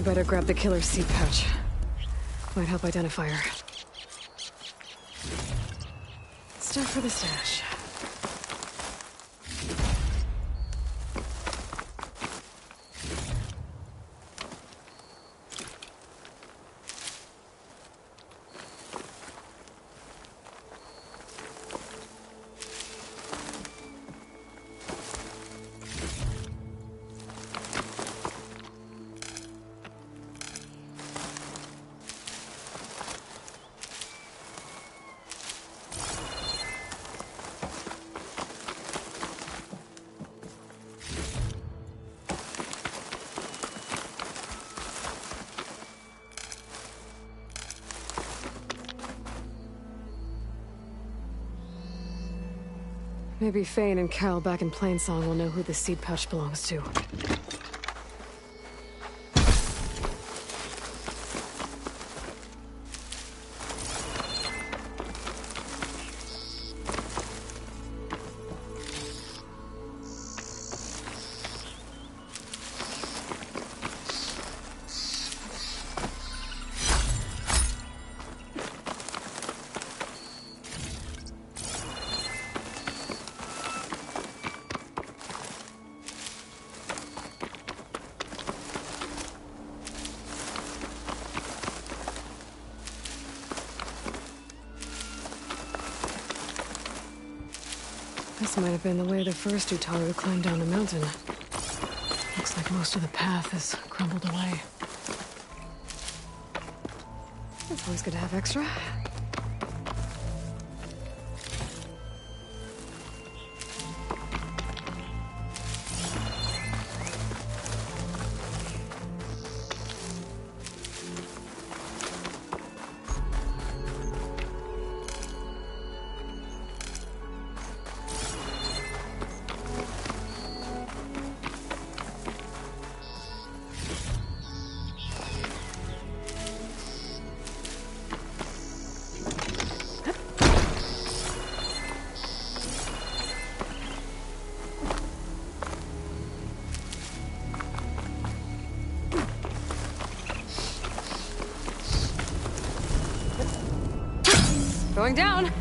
better grab the killer's seed pouch. Might help identify her. Stuff for the stash. Maybe Fane and Cal back in Plainsong will know who the seed pouch belongs to. This might have been the way the first Utaru climbed down the mountain. Looks like most of the path has crumbled away. It's always good to have extra. Going down!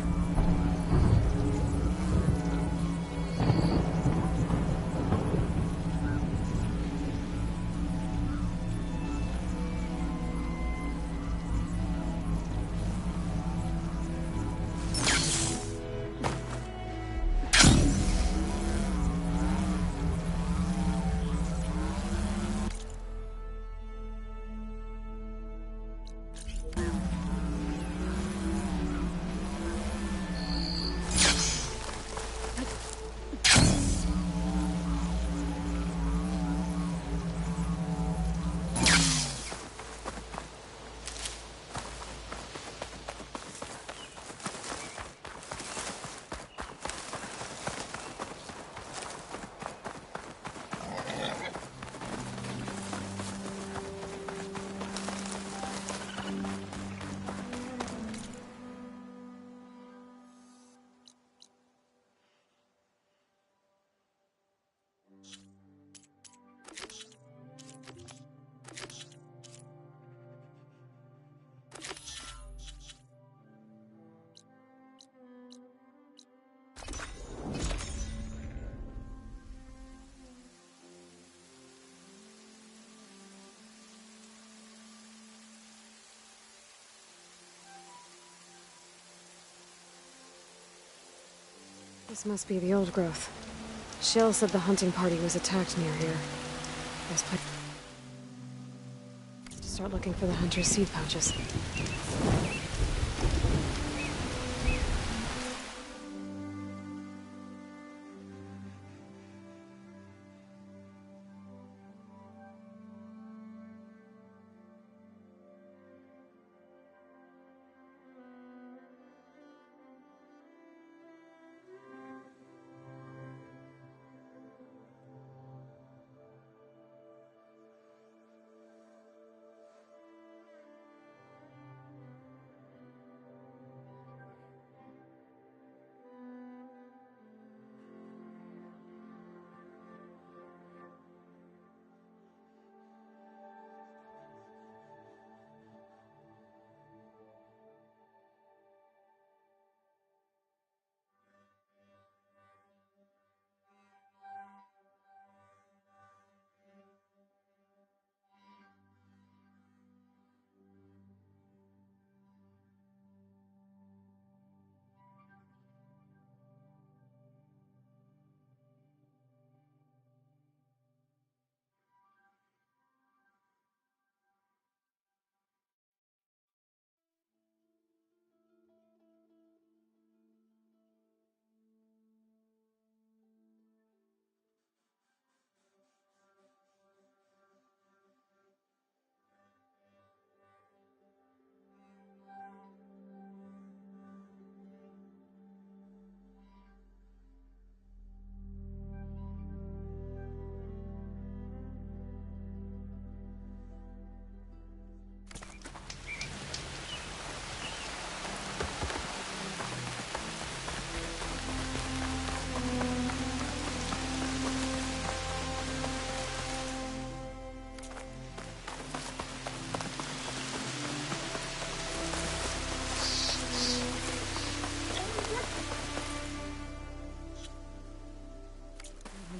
This must be the old growth. Shell said the hunting party was attacked near here. Best place to start looking for the hunter's seed pouches.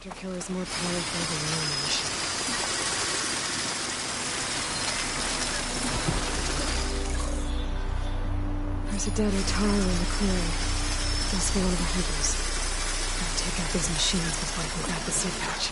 Hunter killer's more powerful than your machine. There's a dead Utaru in the clearing. Must be one of the hunters. Gotta take out these machines before I can grab the seed pouch.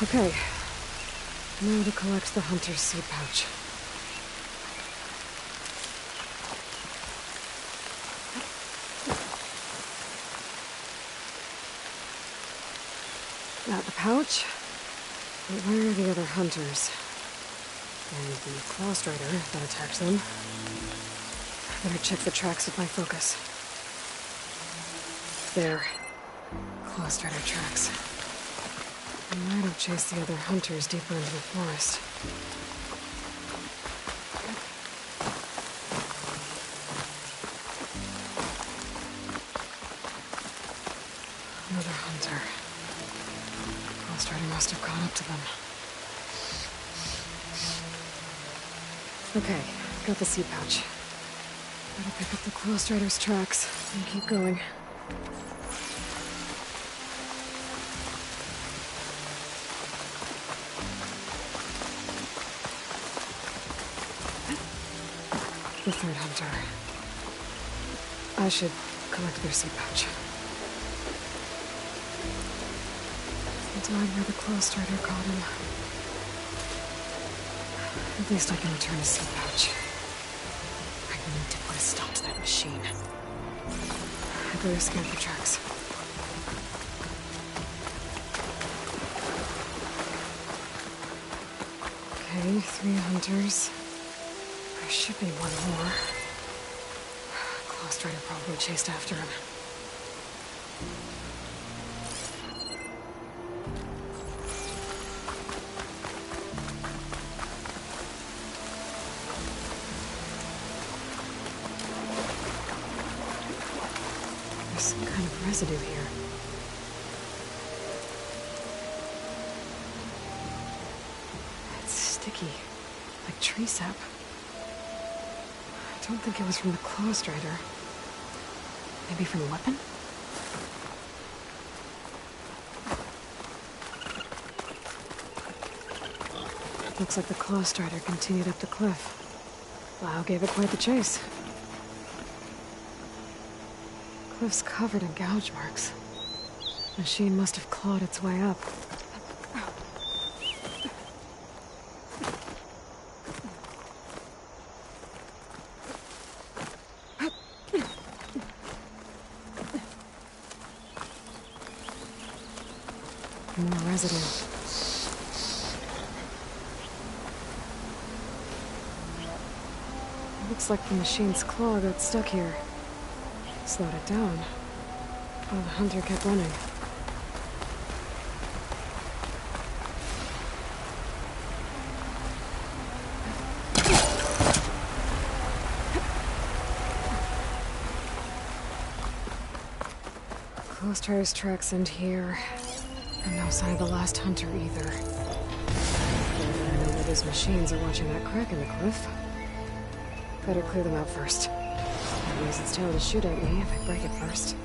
Okay. Now to collect the hunter's seed pouch. Got the pouch. But where are the other hunters? And the Claw Strider that attacked them. Better check the tracks with my focus. There. Claw Strider tracks. I might have chased the other hunters deeper into the forest. Another hunter. Claw Strider must have caught up to them. Okay, got the seed pouch. Better pick up the Claw Strider's tracks and keep going. The third hunter. I should collect their seed pouch. He died where the Claw Strider caught him. At least I can return his seed pouch. I need to put a stop to that machine. I better scan for tracks. Okay, 3 hunters. There should be one more. Claw Strider probably chased after him. There's some kind of residue here. It's sticky, like tree sap. I don't think it was from the Claw Strider. Maybe from a weapon? Looks like the Claw Strider continued up the cliff. Lao gave it quite the chase. Cliff's covered in gouge marks. Machine must have clawed its way up. More residue. Looks like the machine's claw got stuck here. Slowed it down, while the hunter kept running. Claw Strider's tracks end here, and no sign of the last hunter either. I know where those machines are watching that crack in the cliff. Better clear them out first. It'll raise its tail to shoot at me if I break it first.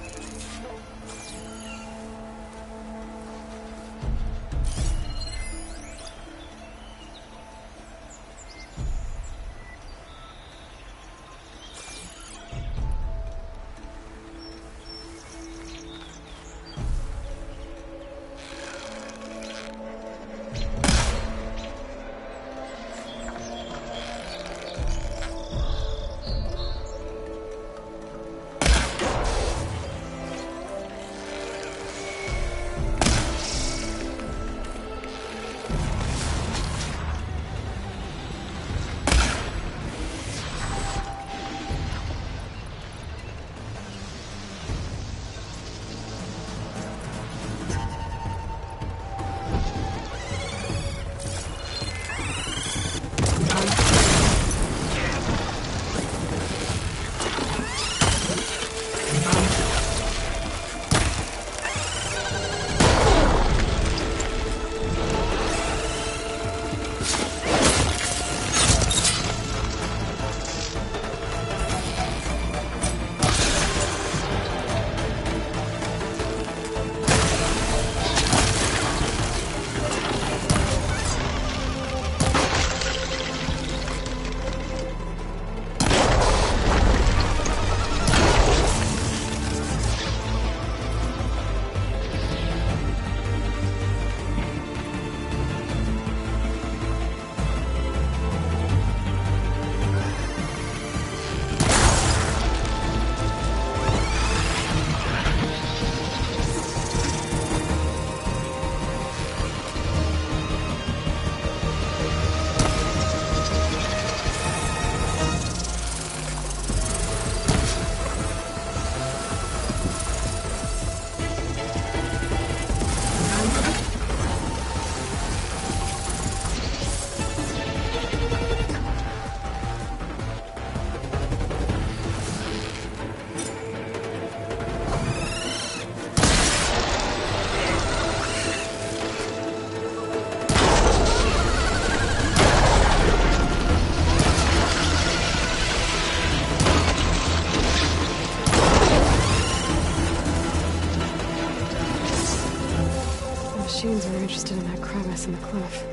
Machines are interested in that crevice in the cliff.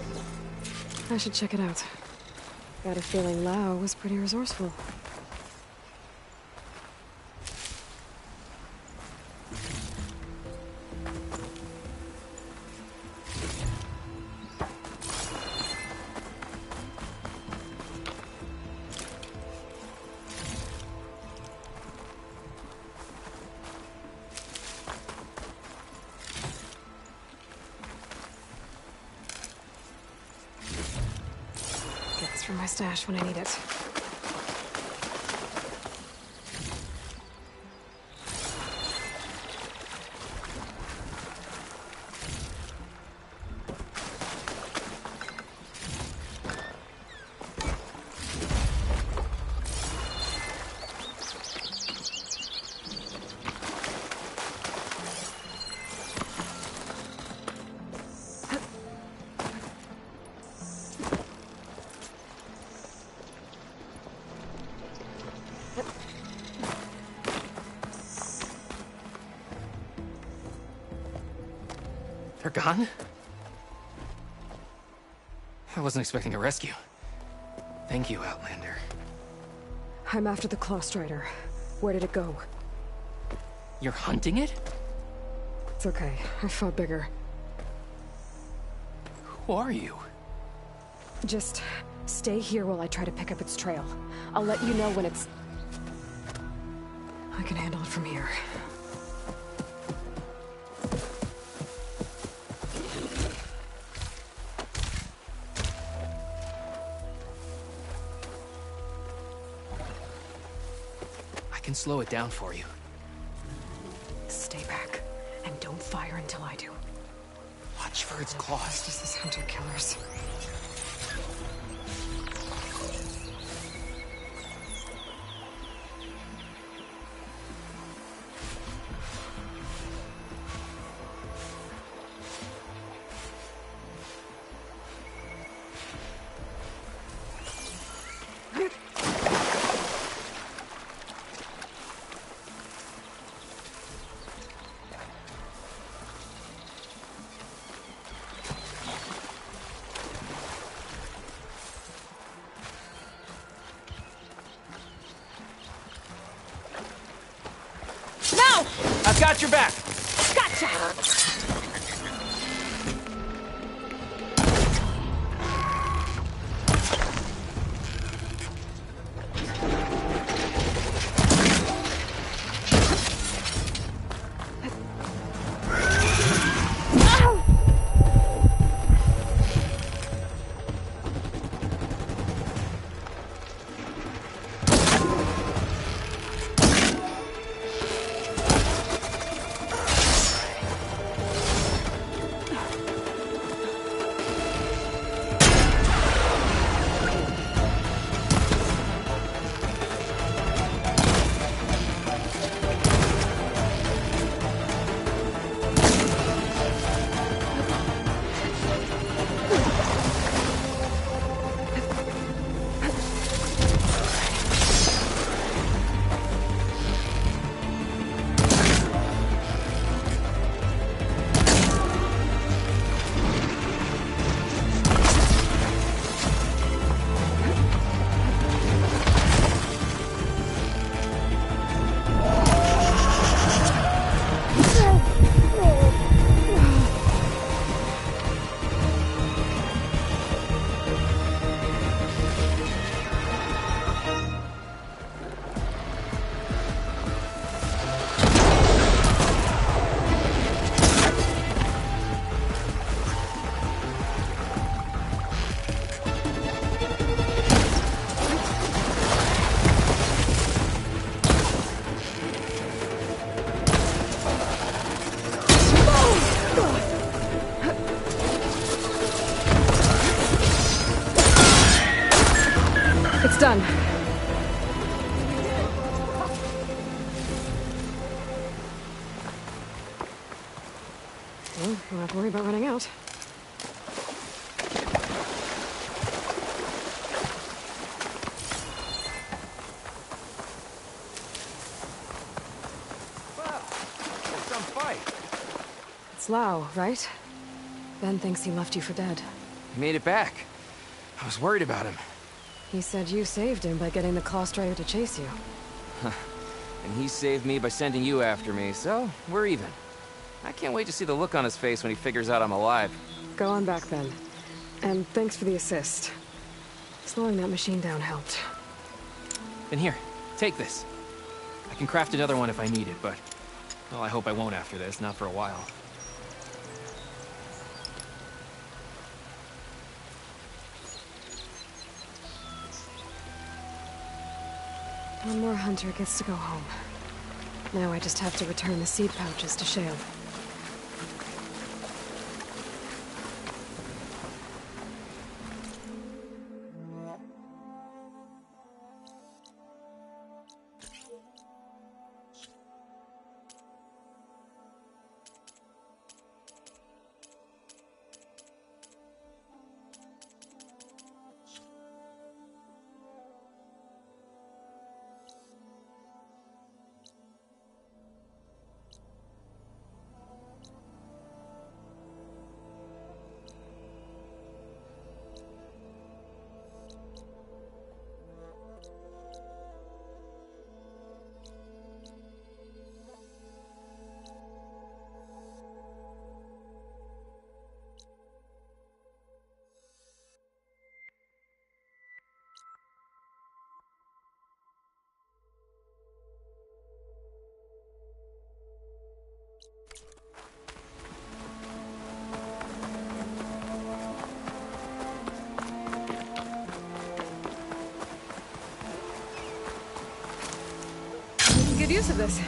I should check it out. Got a feeling Lao was pretty resourceful. From my stash when I need it. They're gone? I wasn't expecting a rescue. Thank you, Outlander. I'm after the Claw Strider. Where did it go? You're hunting it? It's okay. I fought bigger. Who are you? Just stay here while I try to pick up its trail. I'll let you know when it's... I can handle it from here. I can slow it down for you. Stay back, and don't fire until I do. Watch for its claws. This is hunter killers. got your back. Gotcha! It's done. Well, don't have to worry about running out. Some fight. It's Lau, right? Ben thinks he left you for dead. He made it back. I was worried about him. He said you saved him by getting the Claw Strider to chase you. And he saved me by sending you after me, so we're even. I can't wait to see the look on his face when he figures out I'm alive. Go on back then. And thanks for the assist. Slowing that machine down helped. And here, take this. I can craft another one if I need it, but... well, I hope I won't after this, not for a while. One more hunter gets to go home. Now I just have to return the seed pouches to Shale. Good use of this.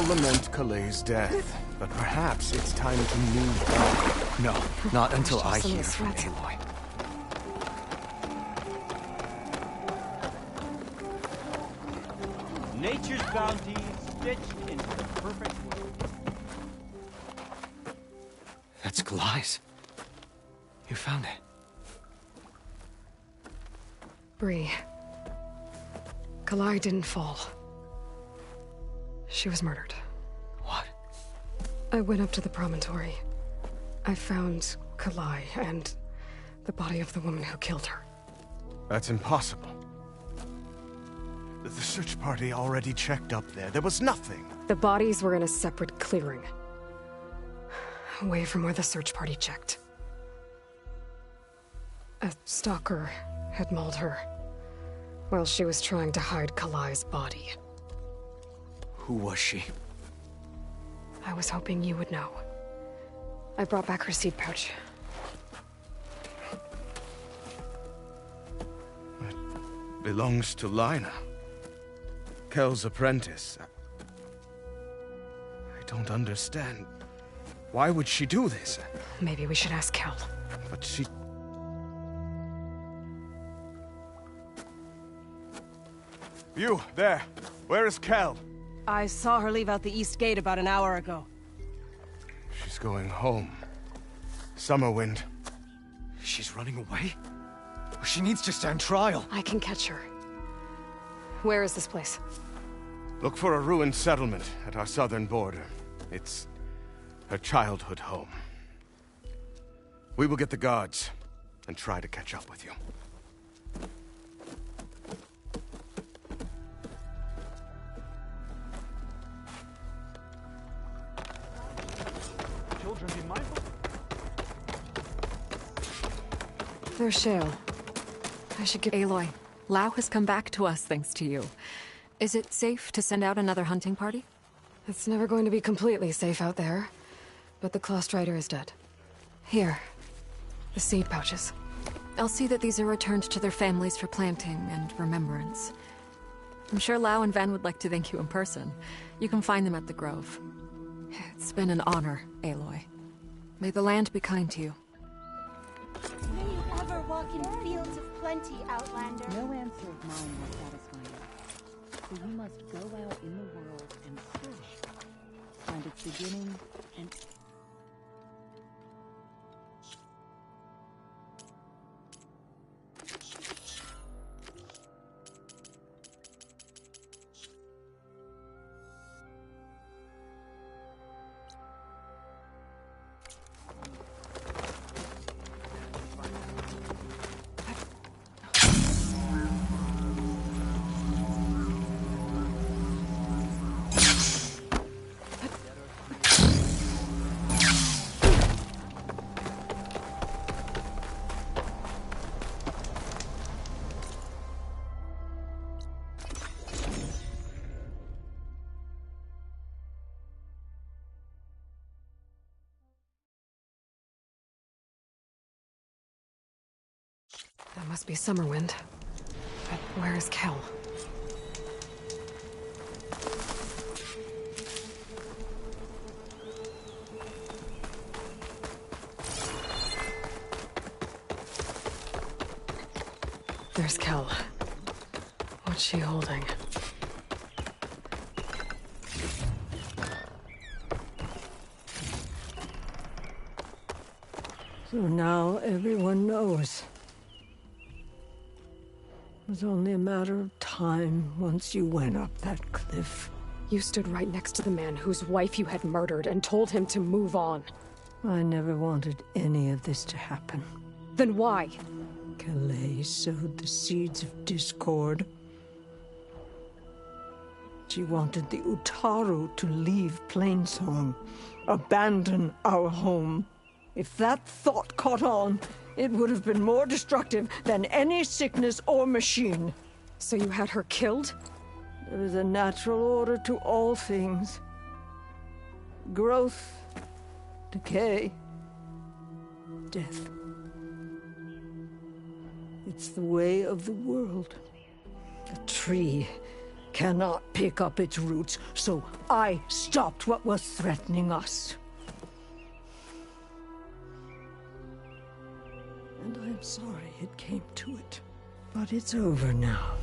lament Calais' death, but perhaps it's time to move on. No, not until I Some of hear the from threats. Aloy. Nature's bounty stitched into the perfect world. That's Calais. You found it. Bree. Kalai didn't fall. She was murdered. What? I went up to the promontory. I found Kalai and the body of the woman who killed her. That's impossible. The search party already checked up there. There was nothing. The bodies were in a separate clearing. Away from where the search party checked. A stalker had mauled her while she was trying to hide Kalai's body. Who was she? I was hoping you would know. I brought back her seed pouch. It belongs to Lina. Kel's apprentice. I don't understand. Why would she do this? Maybe we should ask Kel. But she... You, there. Where is Kel? I saw her leave out the east gate about an hour ago. She's going home. Summerwind. She's running away? She needs to stand trial. I can catch her. Where is this place? Look for a ruined settlement at our southern border. It's her childhood home. We will get the guards and try to catch up with you. Children, be mindful. There's Shale. I should give Aloy. Lao has come back to us thanks to you. Is it safe to send out another hunting party? It's never going to be completely safe out there, but the Clawstrider is dead. Here. The seed pouches. I'll see that these are returned to their families for planting and remembrance. I'm sure Lao and Van would like to thank you in person. You can find them at the Grove. It's been an honor, Aloy. May the land be kind to you. May you ever walk in fields of plenty, Outlander. No answer of mine will satisfy you. So you must go out in the world and search. Find its beginning and... That must be Summerwind. But where is Kel? There's Kel. What's she holding? So now everyone knows. It was only a matter of time once you went up that cliff. You stood right next to the man whose wife you had murdered and told him to move on. I never wanted any of this to happen. Then why? Calais sowed the seeds of discord. She wanted the Utaru to leave Plainsong, abandon our home. If that thought caught on, it would have been more destructive than any sickness or machine. So you had her killed? There is a natural order to all things. Growth, decay, death. It's the way of the world. A tree cannot pick up its roots, so I stopped what was threatening us. And I'm sorry it came to it. But it's over now.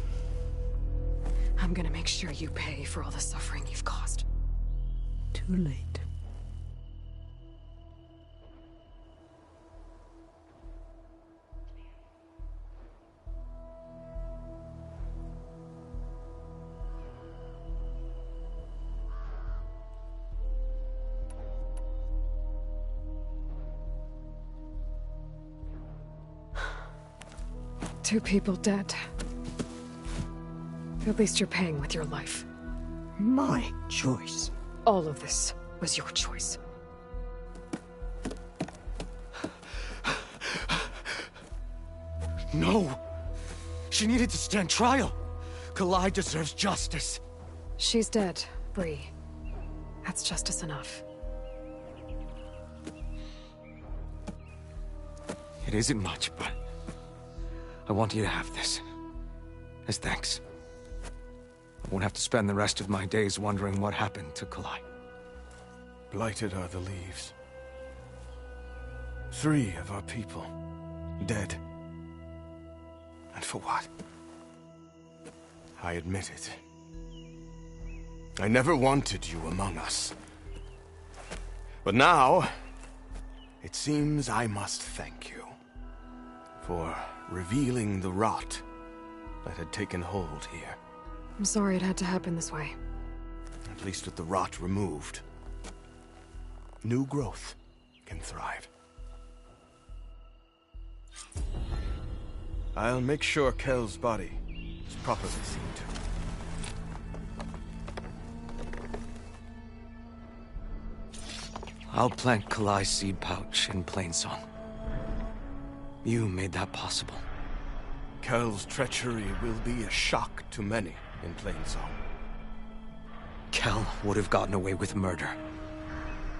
I'm gonna make sure you pay for all the suffering you've caused. Too late. Two people dead. At least you're paying with your life. My choice. All of this was your choice. No! She needed to stand trial! Kalai deserves justice. She's dead, Bree. That's justice enough. It isn't much, but I want you to have this. As thanks. I won't have to spend the rest of my days wondering what happened to Kalai. Blighted are the leaves. 3 of our people, dead. And for what? I admit it. I never wanted you among us. But now, it seems I must thank you for revealing the rot that had taken hold here. I'm sorry it had to happen this way. At least with the rot removed, new growth can thrive. I'll make sure Kel's body is properly seen to. I'll plant Kalai's seed pouch in Plainsong. You made that possible. Kel's treachery will be a shock to many in Plainsong. Kel would have gotten away with murder.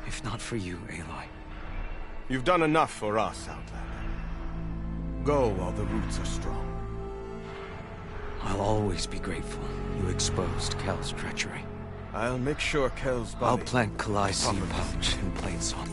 If not for you, Aloy. You've done enough for us, Outlander. Go while the roots are strong. I'll always be grateful you exposed Kel's treachery. I'll make sure Kel's body... I'll plant Kalai's seed pouch in Plainsong.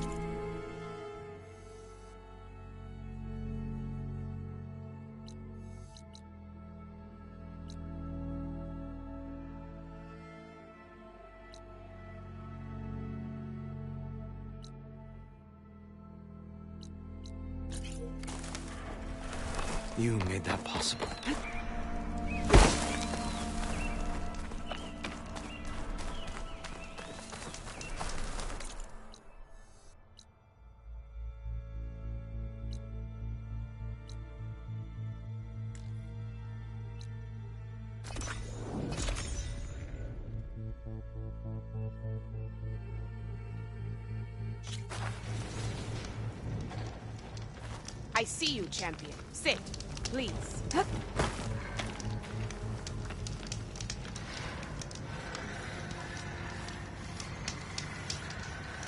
You made that possible. I see you, champion. Sit, please.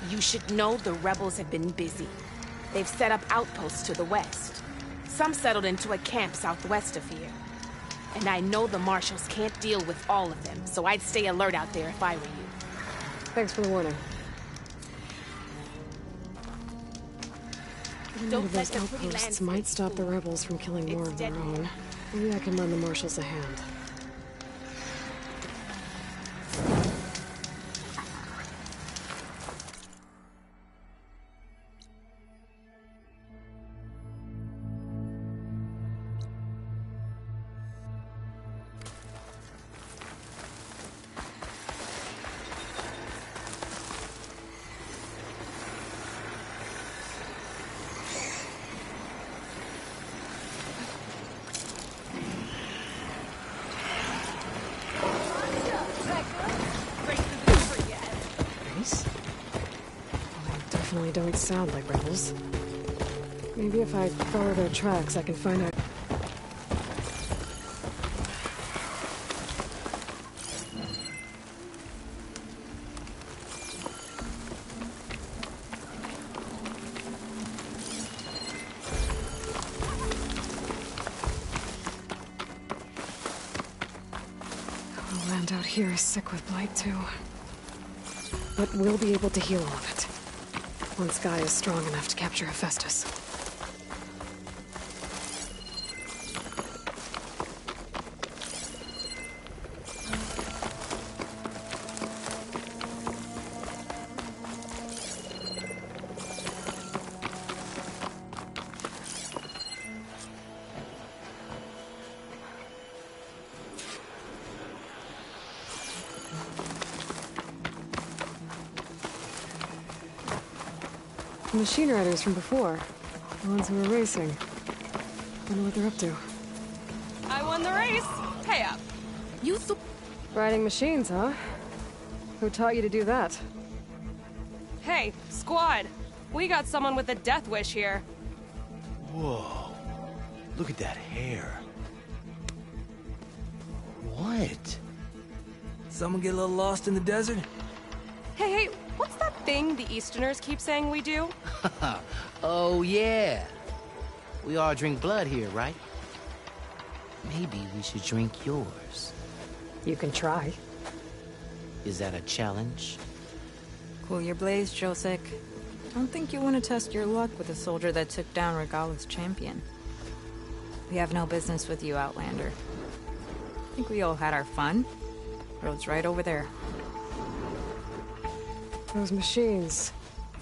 You should know the rebels have been busy. They've set up outposts to the west. Some settled into a camp southwest of here. And I know the marshals can't deal with all of them, so I'd stay alert out there if I were you. Thanks for the warning. Don't let Those the pretty outposts landscape might stop the rebels from killing more of their own. Maybe I can lend the marshals a hand. Definitely don't sound like rebels. Maybe if I follow their tracks, I can find out. around out here is sick with blight, too. But we'll be able to heal all of it. Once Guy is strong enough to capture Hephaestus. The machine riders from before. The ones who were racing. Wonder what they're up to. I won the race. Pay up. Riding machines, huh? Who taught you to do that? Hey, squad. We got someone with a death wish here. Whoa. Look at that hair. What? Someone get a little lost in the desert? Hey, what's that thing the Easterners keep saying we do? Oh, yeah. We all drink blood here, right? Maybe we should drink yours. You can try. Is that a challenge? Cool your blaze, Josek. Don't think you want to test your luck with a soldier that took down Regala's champion. We have no business with you, Outlander. I think we all had our fun. Road's right over there. Those machines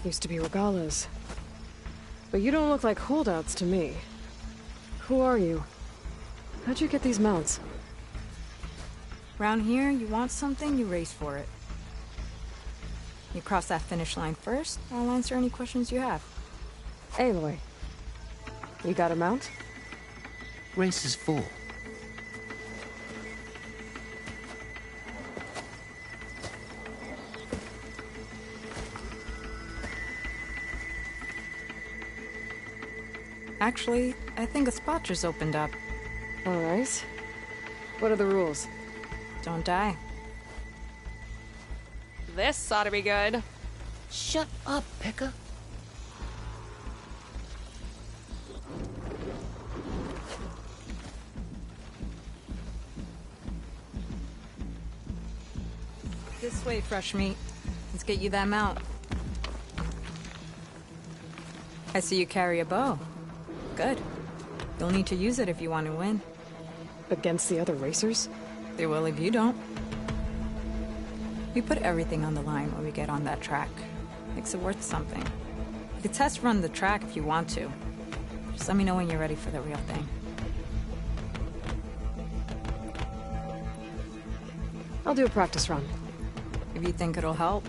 used to be Regala's. But you don't look like holdouts to me. Who are you? How'd you get these mounts? Round here, you want something, you race for it. You cross that finish line first, I'll answer any questions you have. Aloy, you got a mount? Race is full. Actually, I think a spot just opened up. All right. What are the rules? Don't die. This ought to be good. Shut up, Pekka. This way, fresh meat. Let's get you that mount. I see you carry a bow. Good. You'll need to use it if you want to win. Against the other racers? They will if you don't. We put everything on the line when we get on that track. Makes it worth something. You could test run the track if you want to. Just let me know when you're ready for the real thing. I'll do a practice run. If you think it'll help.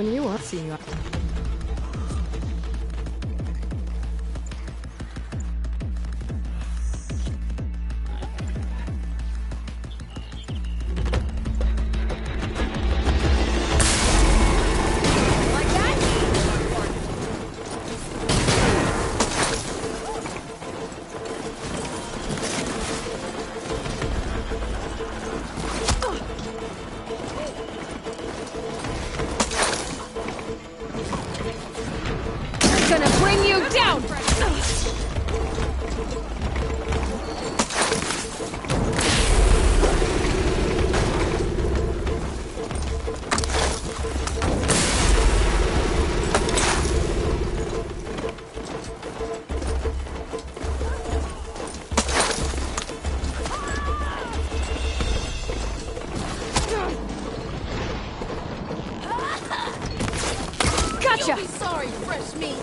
you are. See you. Gonna bring you down! Gotcha! You'll be sorry, fresh meat.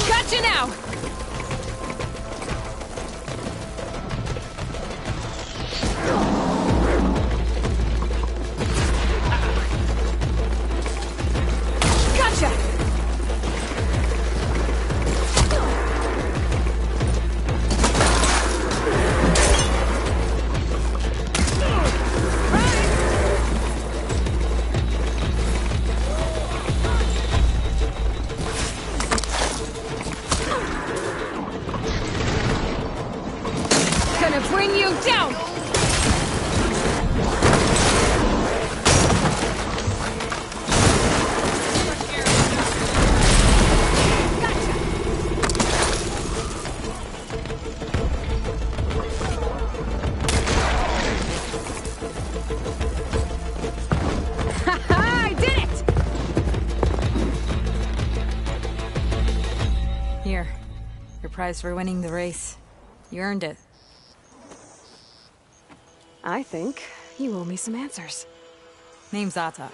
Gotcha now! Gotcha! Gonna bring you down! I did it! Here. Your prize for winning the race. You earned it. I think you owe me some answers. Name's Ata.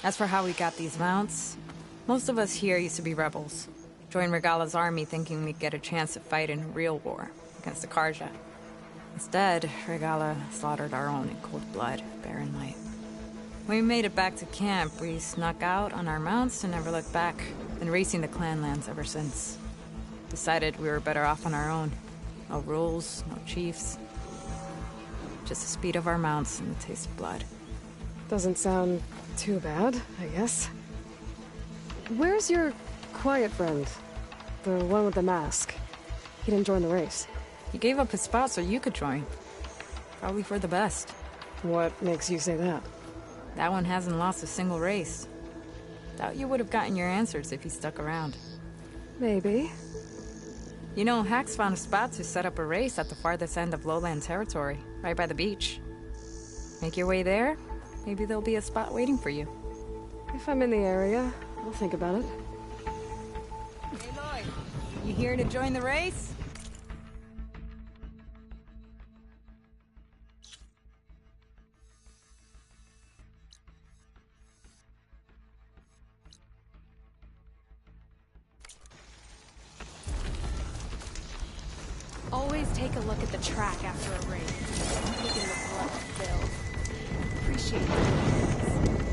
As for how we got these mounts, most of us here used to be rebels. Joined Regala's army thinking we'd get a chance to fight in a real war against the Karja. Instead, Regala slaughtered our own in cold blood, Barren Light. When we made it back to camp, we snuck out on our mounts and never looked back. Been racing the clan lands ever since. Decided we were better off on our own. No rules, no chiefs. Just the speed of our mounts and the taste of blood. Doesn't sound too bad, I guess. Where's your quiet friend? The one with the mask. He didn't join the race. He gave up his spot so you could join. Probably for the best. What makes you say that? That one hasn't lost a single race. Doubt you would have gotten your answers if he stuck around. Maybe. You know, Hax found a spot to set up a race at the farthest end of lowland territory, right by the beach. Make your way there, maybe there'll be a spot waiting for you. If I'm in the area, I'll think about it. Aloy, you here to join the race? take a look at the track after a raid. Looking the blood filled. Appreciate it.